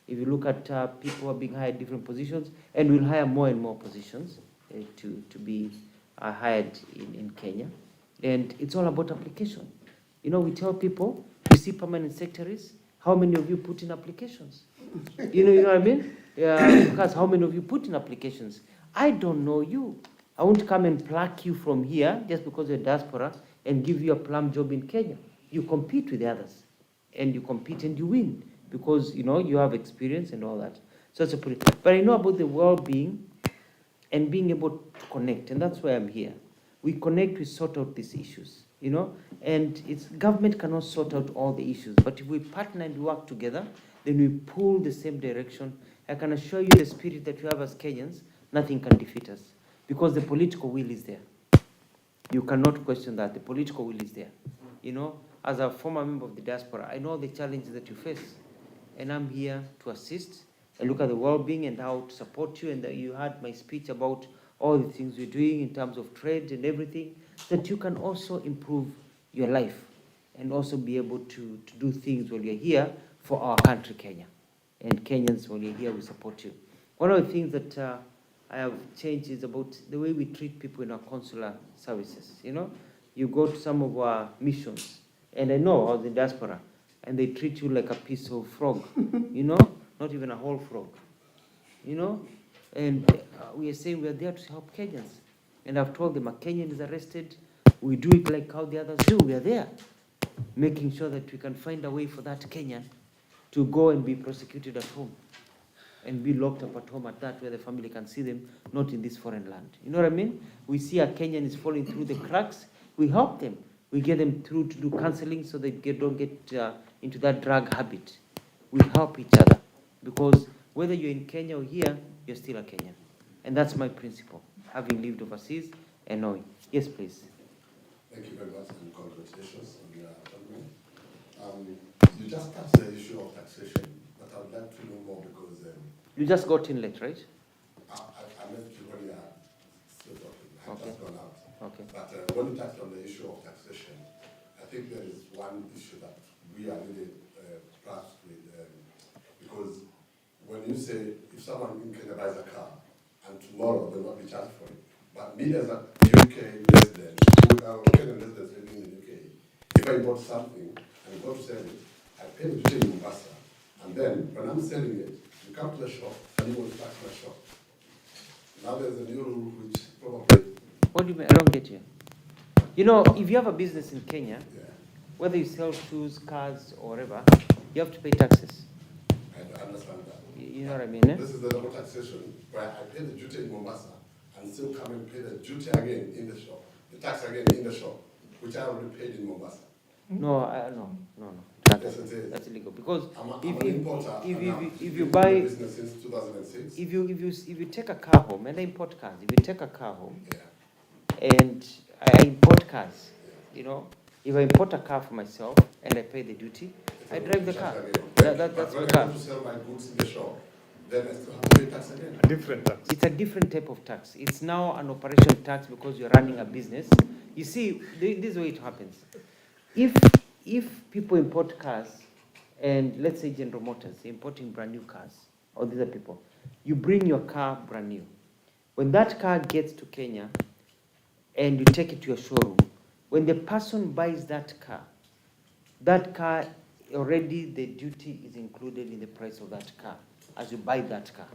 [SPEAKER 8] If you look at people who are being hired different positions, and we'll hire more and more positions to be hired in Kenya. And it's all about application. You know, we tell people, we see permanent secretaries, how many of you put in applications? You know what I mean? Because how many of you put in applications? I don't know you. I won't come and pluck you from here just because you're diaspora and give you a plum job in Kenya. You compete with the others, and you compete and you win because, you know, you have experience and all that. So it's a pretty, but I know about the well-being and being able to connect, and that's why I'm here. We connect, we sort out these issues, you know, and it's government cannot sort out all the issues, but if we partner and work together, then we pull the same direction. I can assure you the spirit that we have as Kenyans, nothing can defeat us because the political will is there. You cannot question that. The political will is there. You know, as a former member of the diaspora, I know the challenges that you face, and I'm here to assist and look at the well-being and how to support you. And you heard my speech about all the things we're doing in terms of trade and everything, that you can also improve your life and also be able to do things while you're here for our country, Kenya. And Kenyans, when you're here, we support you. One of the things that I have changed is about the way we treat people in our consular services. You know, you go to some of our missions, and I know I was in diaspora, and they treat you like a piece of frog, you know, not even a whole frog, you know. And we are saying we are there to help Kenyans. And I've told them a Kenyan is arrested, we do it like how the others do. We are there, making sure that we can find a way for that Kenyan to go and be prosecuted at home and be locked up at home at that, where the family can see them, not in this foreign land. You know what I mean? We see a Kenyan is falling through the cracks, we help them. We get them through to do counseling so they don't get into that drug habit. We help each other because whether you're in Kenya or here, you're still a Kenyan. And that's my principle, having lived overseas and knowing. Yes, please.
[SPEAKER 10] Thank you very much and congratulations on your appointment. You just touched the issue of taxation, but I would like to know more because...
[SPEAKER 8] you just got in late, right?
[SPEAKER 10] I met you when you are still talking. I have just gone out.
[SPEAKER 8] Okay.
[SPEAKER 10] But when you touched on the issue of taxation, I think there is one issue that we are really pressed with, because when you say if someone in Kenya buys a car and tomorrow they will not be charged for it, but me as a UK resident, Kenyan resident living in the UK, if I bought something and go to sell it, I pay the duty in Mombasa, and then when I'm selling it, you come to the shop and you will tax my shop. Now there's a new rule which probably...
[SPEAKER 8] What do you mean? I don't get you. You know, if you have a business in Kenya,
[SPEAKER 10] Yeah.
[SPEAKER 8] whether you sell shoes, cars, or whatever, you have to pay taxes.
[SPEAKER 10] I understand that.
[SPEAKER 8] You know what I mean, eh?
[SPEAKER 10] This is the double taxation where I pay the duty in Mombasa and still come and pay the duty again in the shop. The tax again in the shop, which I already paid in Mombasa.
[SPEAKER 8] No, no.
[SPEAKER 10] Yes, it is.
[SPEAKER 8] That's illegal because
[SPEAKER 10] I'm an importer.
[SPEAKER 8] if you buy
[SPEAKER 10] business since 2006.
[SPEAKER 8] if you take a car home, and I import cars, if you take a car home,
[SPEAKER 10] Yeah.
[SPEAKER 8] and I import cars, you know, if I import a car for myself and I pay the duty, I drive the car. That's
[SPEAKER 10] when
[SPEAKER 8] the
[SPEAKER 10] I
[SPEAKER 8] car.
[SPEAKER 10] want to sell my goods in the shop, then I still have to pay tax again.
[SPEAKER 11] A different tax.
[SPEAKER 8] It's a different type of tax. It's now an operation tax because you're running a business. You see, this is the way it happens. If people import cars, and let's say General Motors, importing brand new cars, or these are people, you bring your car brand new. When that car gets to Kenya, and you take it to your showroom, when the person buys that car already the duty is included in the price of that car as you buy that car.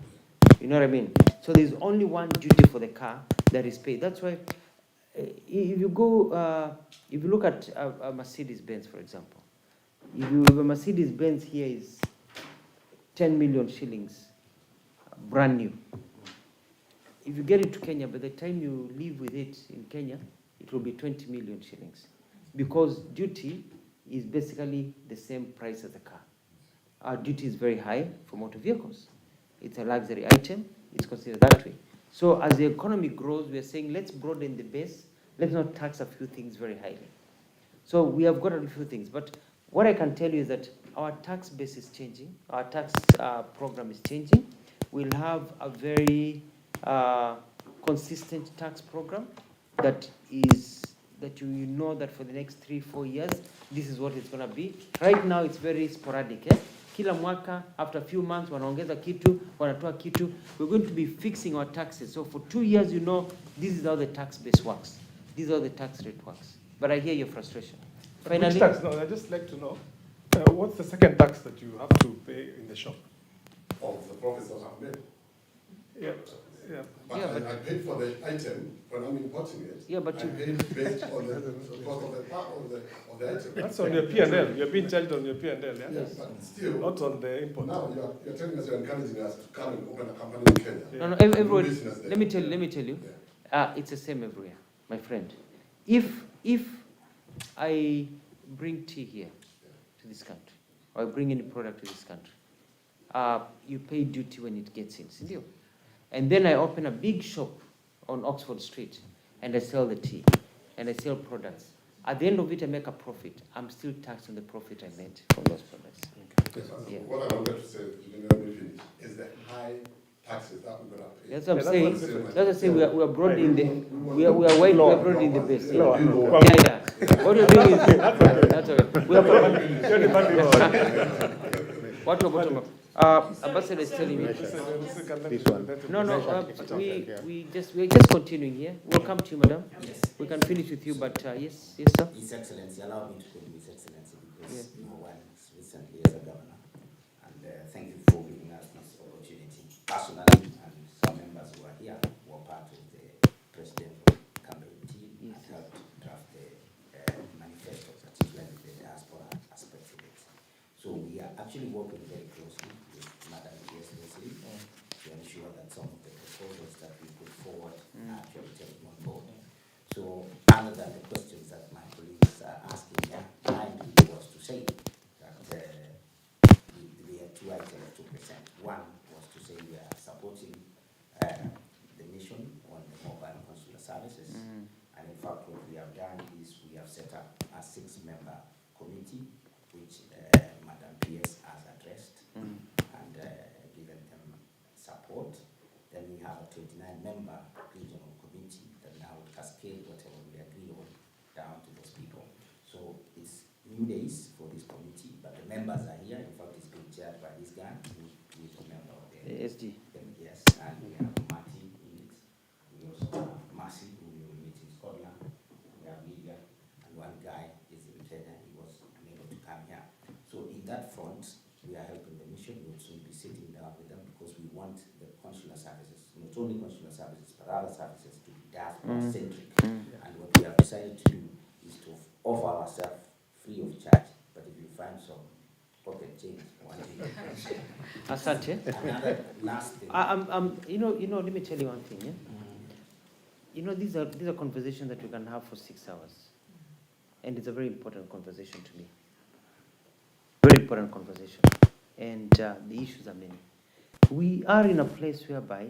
[SPEAKER 8] You know what I mean? So there's only one duty for the car that is paid. That's why if you go, if you look at a Mercedes-Benz, for example, if a Mercedes-Benz here is 10 million shillings, brand new. If you get it to Kenya, by the time you live with it in Kenya, it will be 20 million shillings. Because duty is basically the same price as the car. Our duty is very high for motor vehicles. It's a luxury item. It's considered that way. So as the economy grows, we are saying let's broaden the base. Let's not tax a few things very highly. So we have got a few things. But what I can tell you is that our tax base is changing. Our tax program is changing. We'll have a very consistent tax program that you know that for the next 3-4 years, this is what it's going to be. Right now, it's very sporadic. Kila mwaka, after a few months, wanaongeza kitu, wanatoa kitu. We're going to be fixing our taxes. So for 2 years, you know, this is how the tax base works. This is how the tax rate works. But I hear your frustration. Finally,
[SPEAKER 11] which tax? No, I'd just like to know, what's the second tax that you have to pay in the shop?
[SPEAKER 10] Of the profits that I've made.
[SPEAKER 11] Yeah. Yeah.
[SPEAKER 10] But I paid for the item when I'm importing it.
[SPEAKER 8] Yeah, but
[SPEAKER 10] I paid based on the cost of the part of the item.
[SPEAKER 11] That's on your P&L. You're being charged on your P&L, yeah?
[SPEAKER 10] Yes, but still,
[SPEAKER 11] Not on the import.
[SPEAKER 10] now you're telling us you're encouraging us to come and open a company in Kenya.
[SPEAKER 11] Yeah.
[SPEAKER 8] no,
[SPEAKER 10] Do
[SPEAKER 8] everyone,
[SPEAKER 10] business there.
[SPEAKER 8] let me tell you.
[SPEAKER 10] Yeah.
[SPEAKER 8] It's the same everywhere, my friend. If I bring tea here to this country, or I bring any product to this country, you pay duty when it gets in, see? And then I open a big shop on Oxford Street, and I sell the tea, and I sell products. At the end of it, I make a profit. I'm still taxed on the profit I made from those products. Yeah.
[SPEAKER 10] What I wanted to say, you let me finish, is the high taxes that we're going to pay.
[SPEAKER 8] That's what I'm
[SPEAKER 11] Yeah,
[SPEAKER 8] saying.
[SPEAKER 11] that's
[SPEAKER 8] That's what I'm saying. We are broadening the we are broadening the base. Yeah.
[SPEAKER 11] Lower.
[SPEAKER 8] Yeah. What you're doing is that's okay. We are what about Ambassador is telling me.
[SPEAKER 11] This one.
[SPEAKER 8] No, we're just continuing here. We'll come to you, madam.
[SPEAKER 12] Yes.
[SPEAKER 8] We can finish with you, but yes, sir.
[SPEAKER 12] His Excellency, allow me to call you His Excellency because
[SPEAKER 8] Yeah.
[SPEAKER 12] no one is recently as a governor. And thank you for giving us this opportunity. Personally, and some members who are here were part of the presidential campaign team and helped draft the manifesto, particularly the diaspora aspect of it. So we are actually working very closely with Madam KCCC to ensure that some of the proposals that we put forward are actually taken on board. So other than the questions that my colleagues are asking, my idea was to say that we had two items to present. One was to say we are supporting the mission on the mobile consular services. And in fact, what we have done is we have set up a 6-member committee, which Madam PS has addressed and given them support. Then we have a 29-member regional committee that now would cascade whatever we agree on down to those people. So it's new days for this committee, but the members are here. In fact, it's being chaired by this guy, who is a member of the
[SPEAKER 8] SD.
[SPEAKER 12] Yes, and we have Marty in it. We also have Mercy, who we will meet in Scotland. We have Lydia, and one guy is in Kenya. He was unable to come here. So in that front, we are helping the mission. We will soon be sitting down with them because we want the consular services, not only consular services, but other services to be diaspora-centric. And what we have decided to do is to offer ourselves free of charge. But if you find some pocket change, one thing.
[SPEAKER 8] Asante.
[SPEAKER 12] Another last thing.
[SPEAKER 8] You know, let me tell you one thing. you know, these are conversations that we can have for 6 hours. And it's a very important conversation to me. Very important conversation. And the issues are many. We are in a place whereby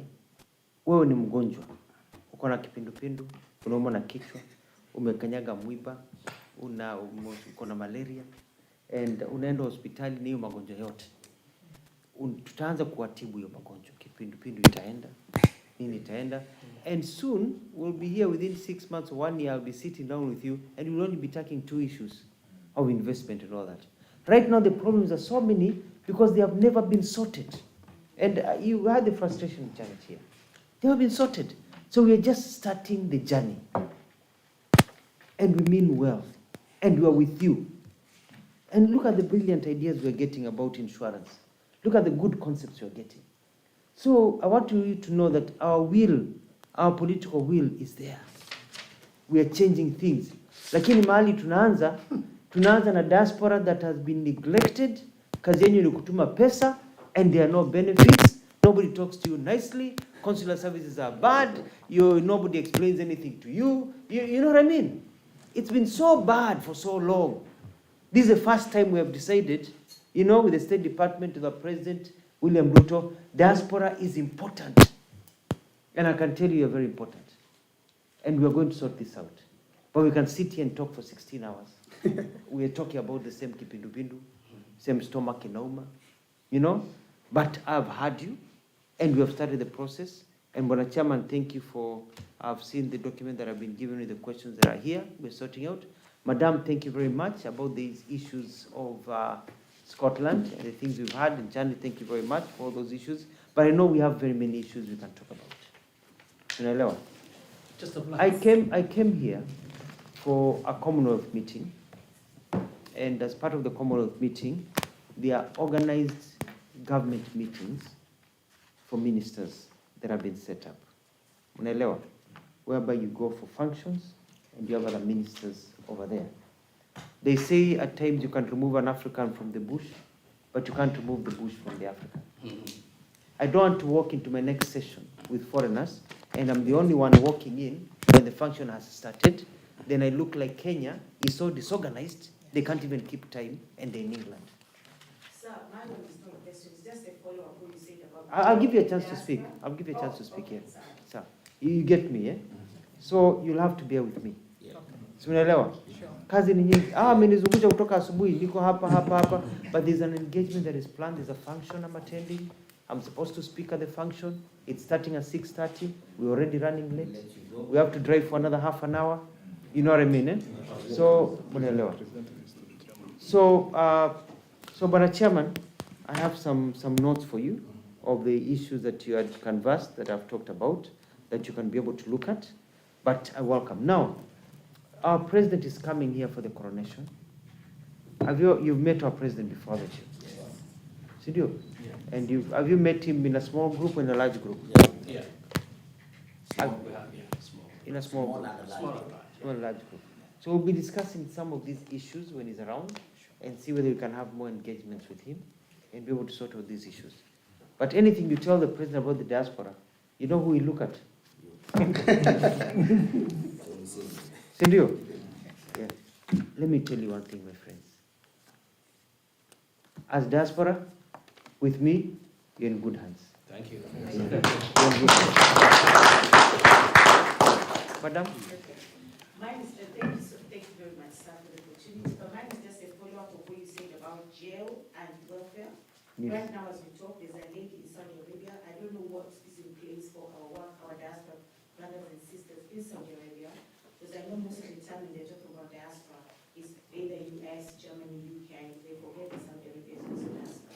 [SPEAKER 8] wewe ni mgonjwa. Uko na kipindupindu, unaumwa na kichwa, umekanyaga mwiba, uko na malaria, and unaenda hospitali na hiyo magonjwa yote. Tutaanza kuwatibu hiyo magonjwa. Kipindupindu itaenda, nini itaenda. And soon, we'll be here within 6 months or 1 year, I'll be sitting down with you, and we'll only be tackling 2 issues of investment and all that. Right now, the problems are so many because they have never been sorted. And you had the frustration, Janet, here. They have been sorted. So we are just starting the journey. And we mean well. And we are with you. And look at the brilliant ideas we're getting about insurance. Look at the good concepts we're getting. So I want you to know that our will, our political will is there. We are changing things. Lakini mahali tunaanza na diaspora that has been neglected. Kazi yenu ni kutuma pesa and there are no benefits. Nobody talks to you nicely. Consular services are bad. Nobody explains anything to you. You know what I mean? It's been so bad for so long. This is the first time we have decided, you know, with the State Department, to the President William Ruto, diaspora is important. And I can tell you you're very important. And we are going to sort this out. But we can sit here and talk for 16 hours. We are talking about the same kipindupindu, same stomach inauma, you know. But I've heard you, and we have started the process. And Bwana Chairman, thank you for, I've seen the document that I've been given with the questions that are here, we're sorting out. Madam, thank you very much about these issues of Scotland and the things we've had. And Janet, thank you very much for all those issues. But I know we have very many issues we can talk about. Unaelewa?
[SPEAKER 1] Just a
[SPEAKER 8] I came here for a Commonwealth meeting. And as part of the Commonwealth meeting, there are organized government meetings for ministers that have been set up. Unaelewa? Whereby you go for functions and you have other ministers over there. They say at times you can remove an African from the bush, but you can't remove the bush from the African. I don't want to walk into my next session with foreigners, and I'm the only one walking in when the function has started. Then I look like Kenya is so disorganized, they can't even keep time, and they're in England.
[SPEAKER 13] Sir, my name is not a question, it's just a follow-up what you said about...
[SPEAKER 8] I'll give you a chance to speak. I'll give you a chance to speak here. Sir, you get me, eh? So you'll have to bear with me. Si unaelewa? Kazi ni nyingi. Amenizungusha kutoka asubuhi, niko hapa. But there's an engagement that is planned. There's a function I'm attending. I'm supposed to speak at the function. It's starting at 6:30. We're already running late. We have to drive for another half an hour. You know what I mean, eh? So, unaelewa. So, Bwana Chairman, I have some notes for you of the issues that you had canvassed, that I've talked about, that you can be able to look at. But I welcome. Now, our president is coming here for the coronation. You've met our president before, haven't you? Yes. Did you? Yeah. And have you met him in a small group or in a large group?
[SPEAKER 1] Yeah. Small, we have, yeah, small.
[SPEAKER 8] In a small group. Small and large group. So we'll be discussing some of these issues when he's around and see whether we can have more engagements with him and be able to sort out these issues. But anything you tell the president about the diaspora, you know who he look at? Sindio? Yeah. Let me tell you one thing, my friends. As diaspora, with me, you're in good hands.
[SPEAKER 1] Thank you.
[SPEAKER 8] You're in good hands. Madam?
[SPEAKER 13] Mine is, thank you very much, sir, for the opportunity. But mine is just a follow-up of what you said about jail and welfare.
[SPEAKER 8] Yes.
[SPEAKER 13] Right now, as we talk, there's a lady in Saudi Arabia. I don't know what is in place for our work, our diaspora brothers and sisters in Saudi Arabia. Because I know most of the time when they're talking about diaspora, it's either US, Germany, UK, they forget that Saudi Arabia is also diaspora.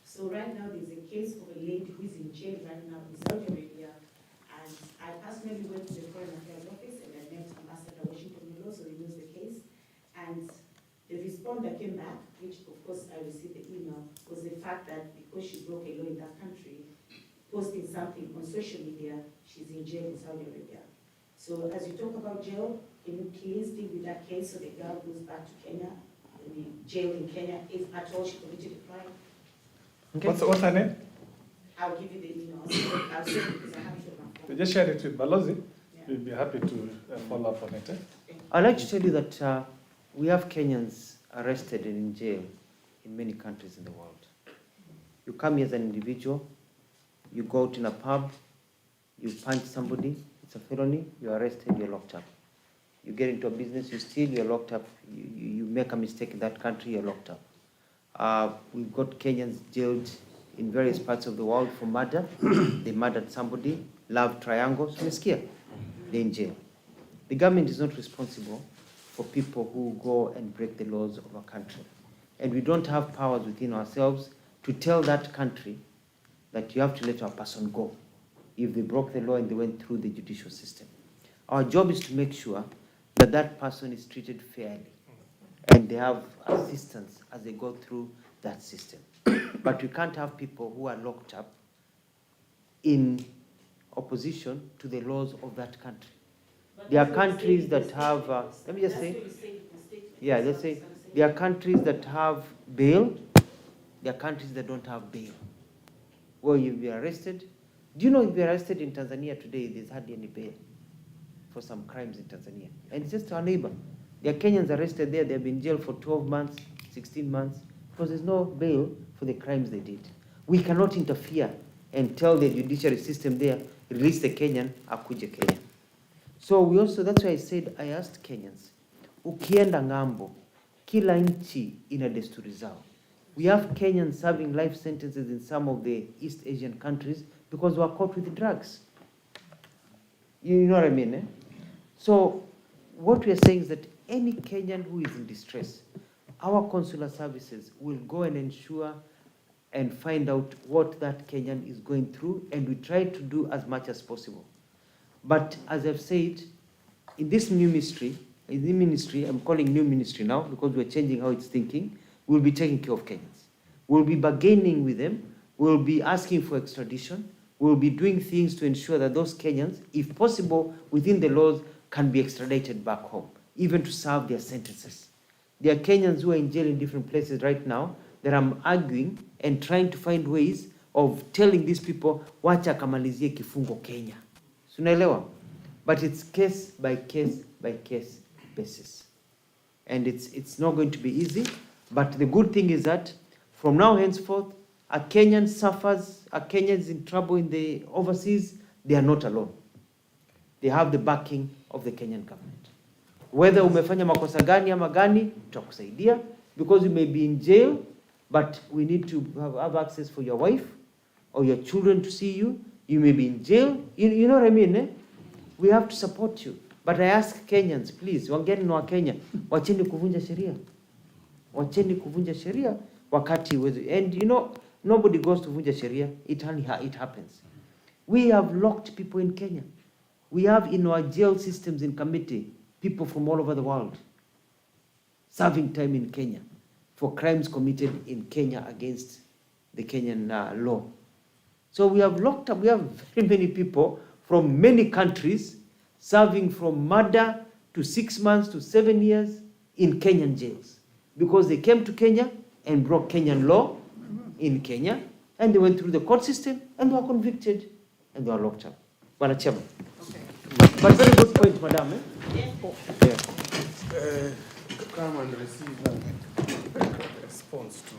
[SPEAKER 13] So right now there's a case of a lady who is in jail right now in Saudi Arabia, and I personally went to the Foreign Affairs Office and I met Ambassador Washington Milo, so he knows the case. And the response that came back, which of course I received the email, was the fact that because she broke a law in that country, posting something on social media, she's in jail in Saudi Arabia. So as you talk about jail, can you please deal with that case so the girl goes back to Kenya, jail in Kenya, if at all she committed a crime?
[SPEAKER 11] Okay. What's her name?
[SPEAKER 13] I'll give you the email. I'll say it because I have it on my phone.
[SPEAKER 11] Just share it with Balozi.
[SPEAKER 13] Yeah.
[SPEAKER 11] we'll be happy to follow up on it.
[SPEAKER 8] I'd like to tell you that we have Kenyans arrested and in jail in many countries in the world. You come here as an individual, you go out in a pub, you punch somebody, it's a felony, you're arrested, you're locked up. You get into a business, you steal, you're locked up. You make a mistake in that country, you're locked up. We've got Kenyans jailed in various parts of the world for murder. They murdered somebody, love triangle, so they're in jail. The government is not responsible for people who go and break the laws of a country. And we don't have powers within ourselves to tell that country that you have to let a person go if they broke the law and they went through the judicial system. Our job is to make sure that that person is treated fairly and they have assistance as they go through that system. But we can't have people who are locked up in opposition to the laws of that country. There are countries that have, let me just say, yeah, let's say, there are countries that have bail, there are countries that don't have bail. Well, you'll be arrested. Do you know if you're arrested in Tanzania today, there's hardly any bail for some crimes in Tanzania? And it's just our neighbor. There are Kenyans arrested there, they've been in jail for 12 months, 16 months, because there's no bail for the crimes they did. We cannot interfere and tell the judiciary system there, release the Kenyan, akuje Kenya. So we also, that's why I said, I asked Kenyans, ukienda ngambo, kila nchi ina desturi zao. We have Kenyans serving life sentences in some of the East Asian countries because we are caught with drugs. You know what I mean, eh? So what we are saying is that any Kenyan who is in distress, our consular services will go and ensure and find out what that Kenyan is going through, and we try to do as much as possible. But as I've said, in this new ministry, I'm calling new ministry now because we're changing how it's thinking, we'll be taking care of Kenyans. We'll be bargaining with them, we'll be asking for extradition, we'll be doing things to ensure that those Kenyans, if possible, within the laws, can be extradited back home, even to serve their sentences. There are Kenyans who are in jail in different places right now that I'm arguing and trying to find ways of telling these people, wacha kamalizie kifungo Kenya. Sunaelewa? But it's case by case basis. And it's not going to be easy, but the good thing is that from now henceforth, a Kenyan suffers, a Kenyan is in trouble in the overseas, they are not alone. They have the backing of the Kenyan government. Whether umefanya makosa gani ama gani, tutakusaidia, because you may be in jail, but we need to have access for your wife or your children to see you. You may be in jail. You know what I mean, eh? We have to support you. But I ask Kenyans, please, wangeni na Kenya, wacheni kuvunja sheria. Wacheni kuvunja sheria wakati wezu. And you know, nobody goes to vunja sheria. It happens. We have locked people in Kenya. We have in our jail systems in committee people from all over the world serving time in Kenya for crimes committed in Kenya against the Kenyan law. So we have locked up, we have very many people from many countries serving from murder to 6 months to 7 years in Kenyan jails because they came to Kenya and broke Kenyan law in Kenya, and they went through the court system and they were convicted and they were locked up. Bwana Chairman.
[SPEAKER 13] Okay.
[SPEAKER 8] But very good point, Madam. Eh?
[SPEAKER 13] Yeah.
[SPEAKER 6] Come and receive a response to.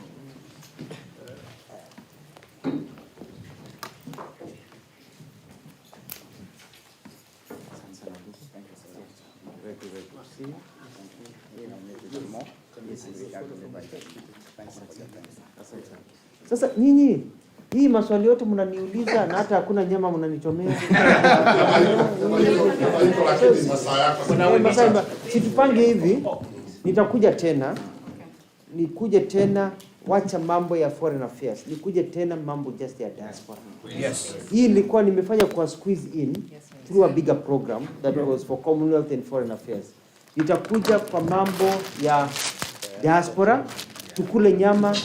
[SPEAKER 8] Sasa nyinyi hii maswali yote mnaniuliza na hata hakuna nyama mnanichomea. Situpange hivi, nitakuja tena, nikuje tena, wacha mambo ya foreign affairs, nikuje tena mambo just ya diaspora.
[SPEAKER 12] Yes.
[SPEAKER 8] Hii nilikuwa nimefanya kwa squeeze in through a bigger program that was for Commonwealth and foreign affairs. Nitakuja kwa mambo ya diaspora, tukule nyama,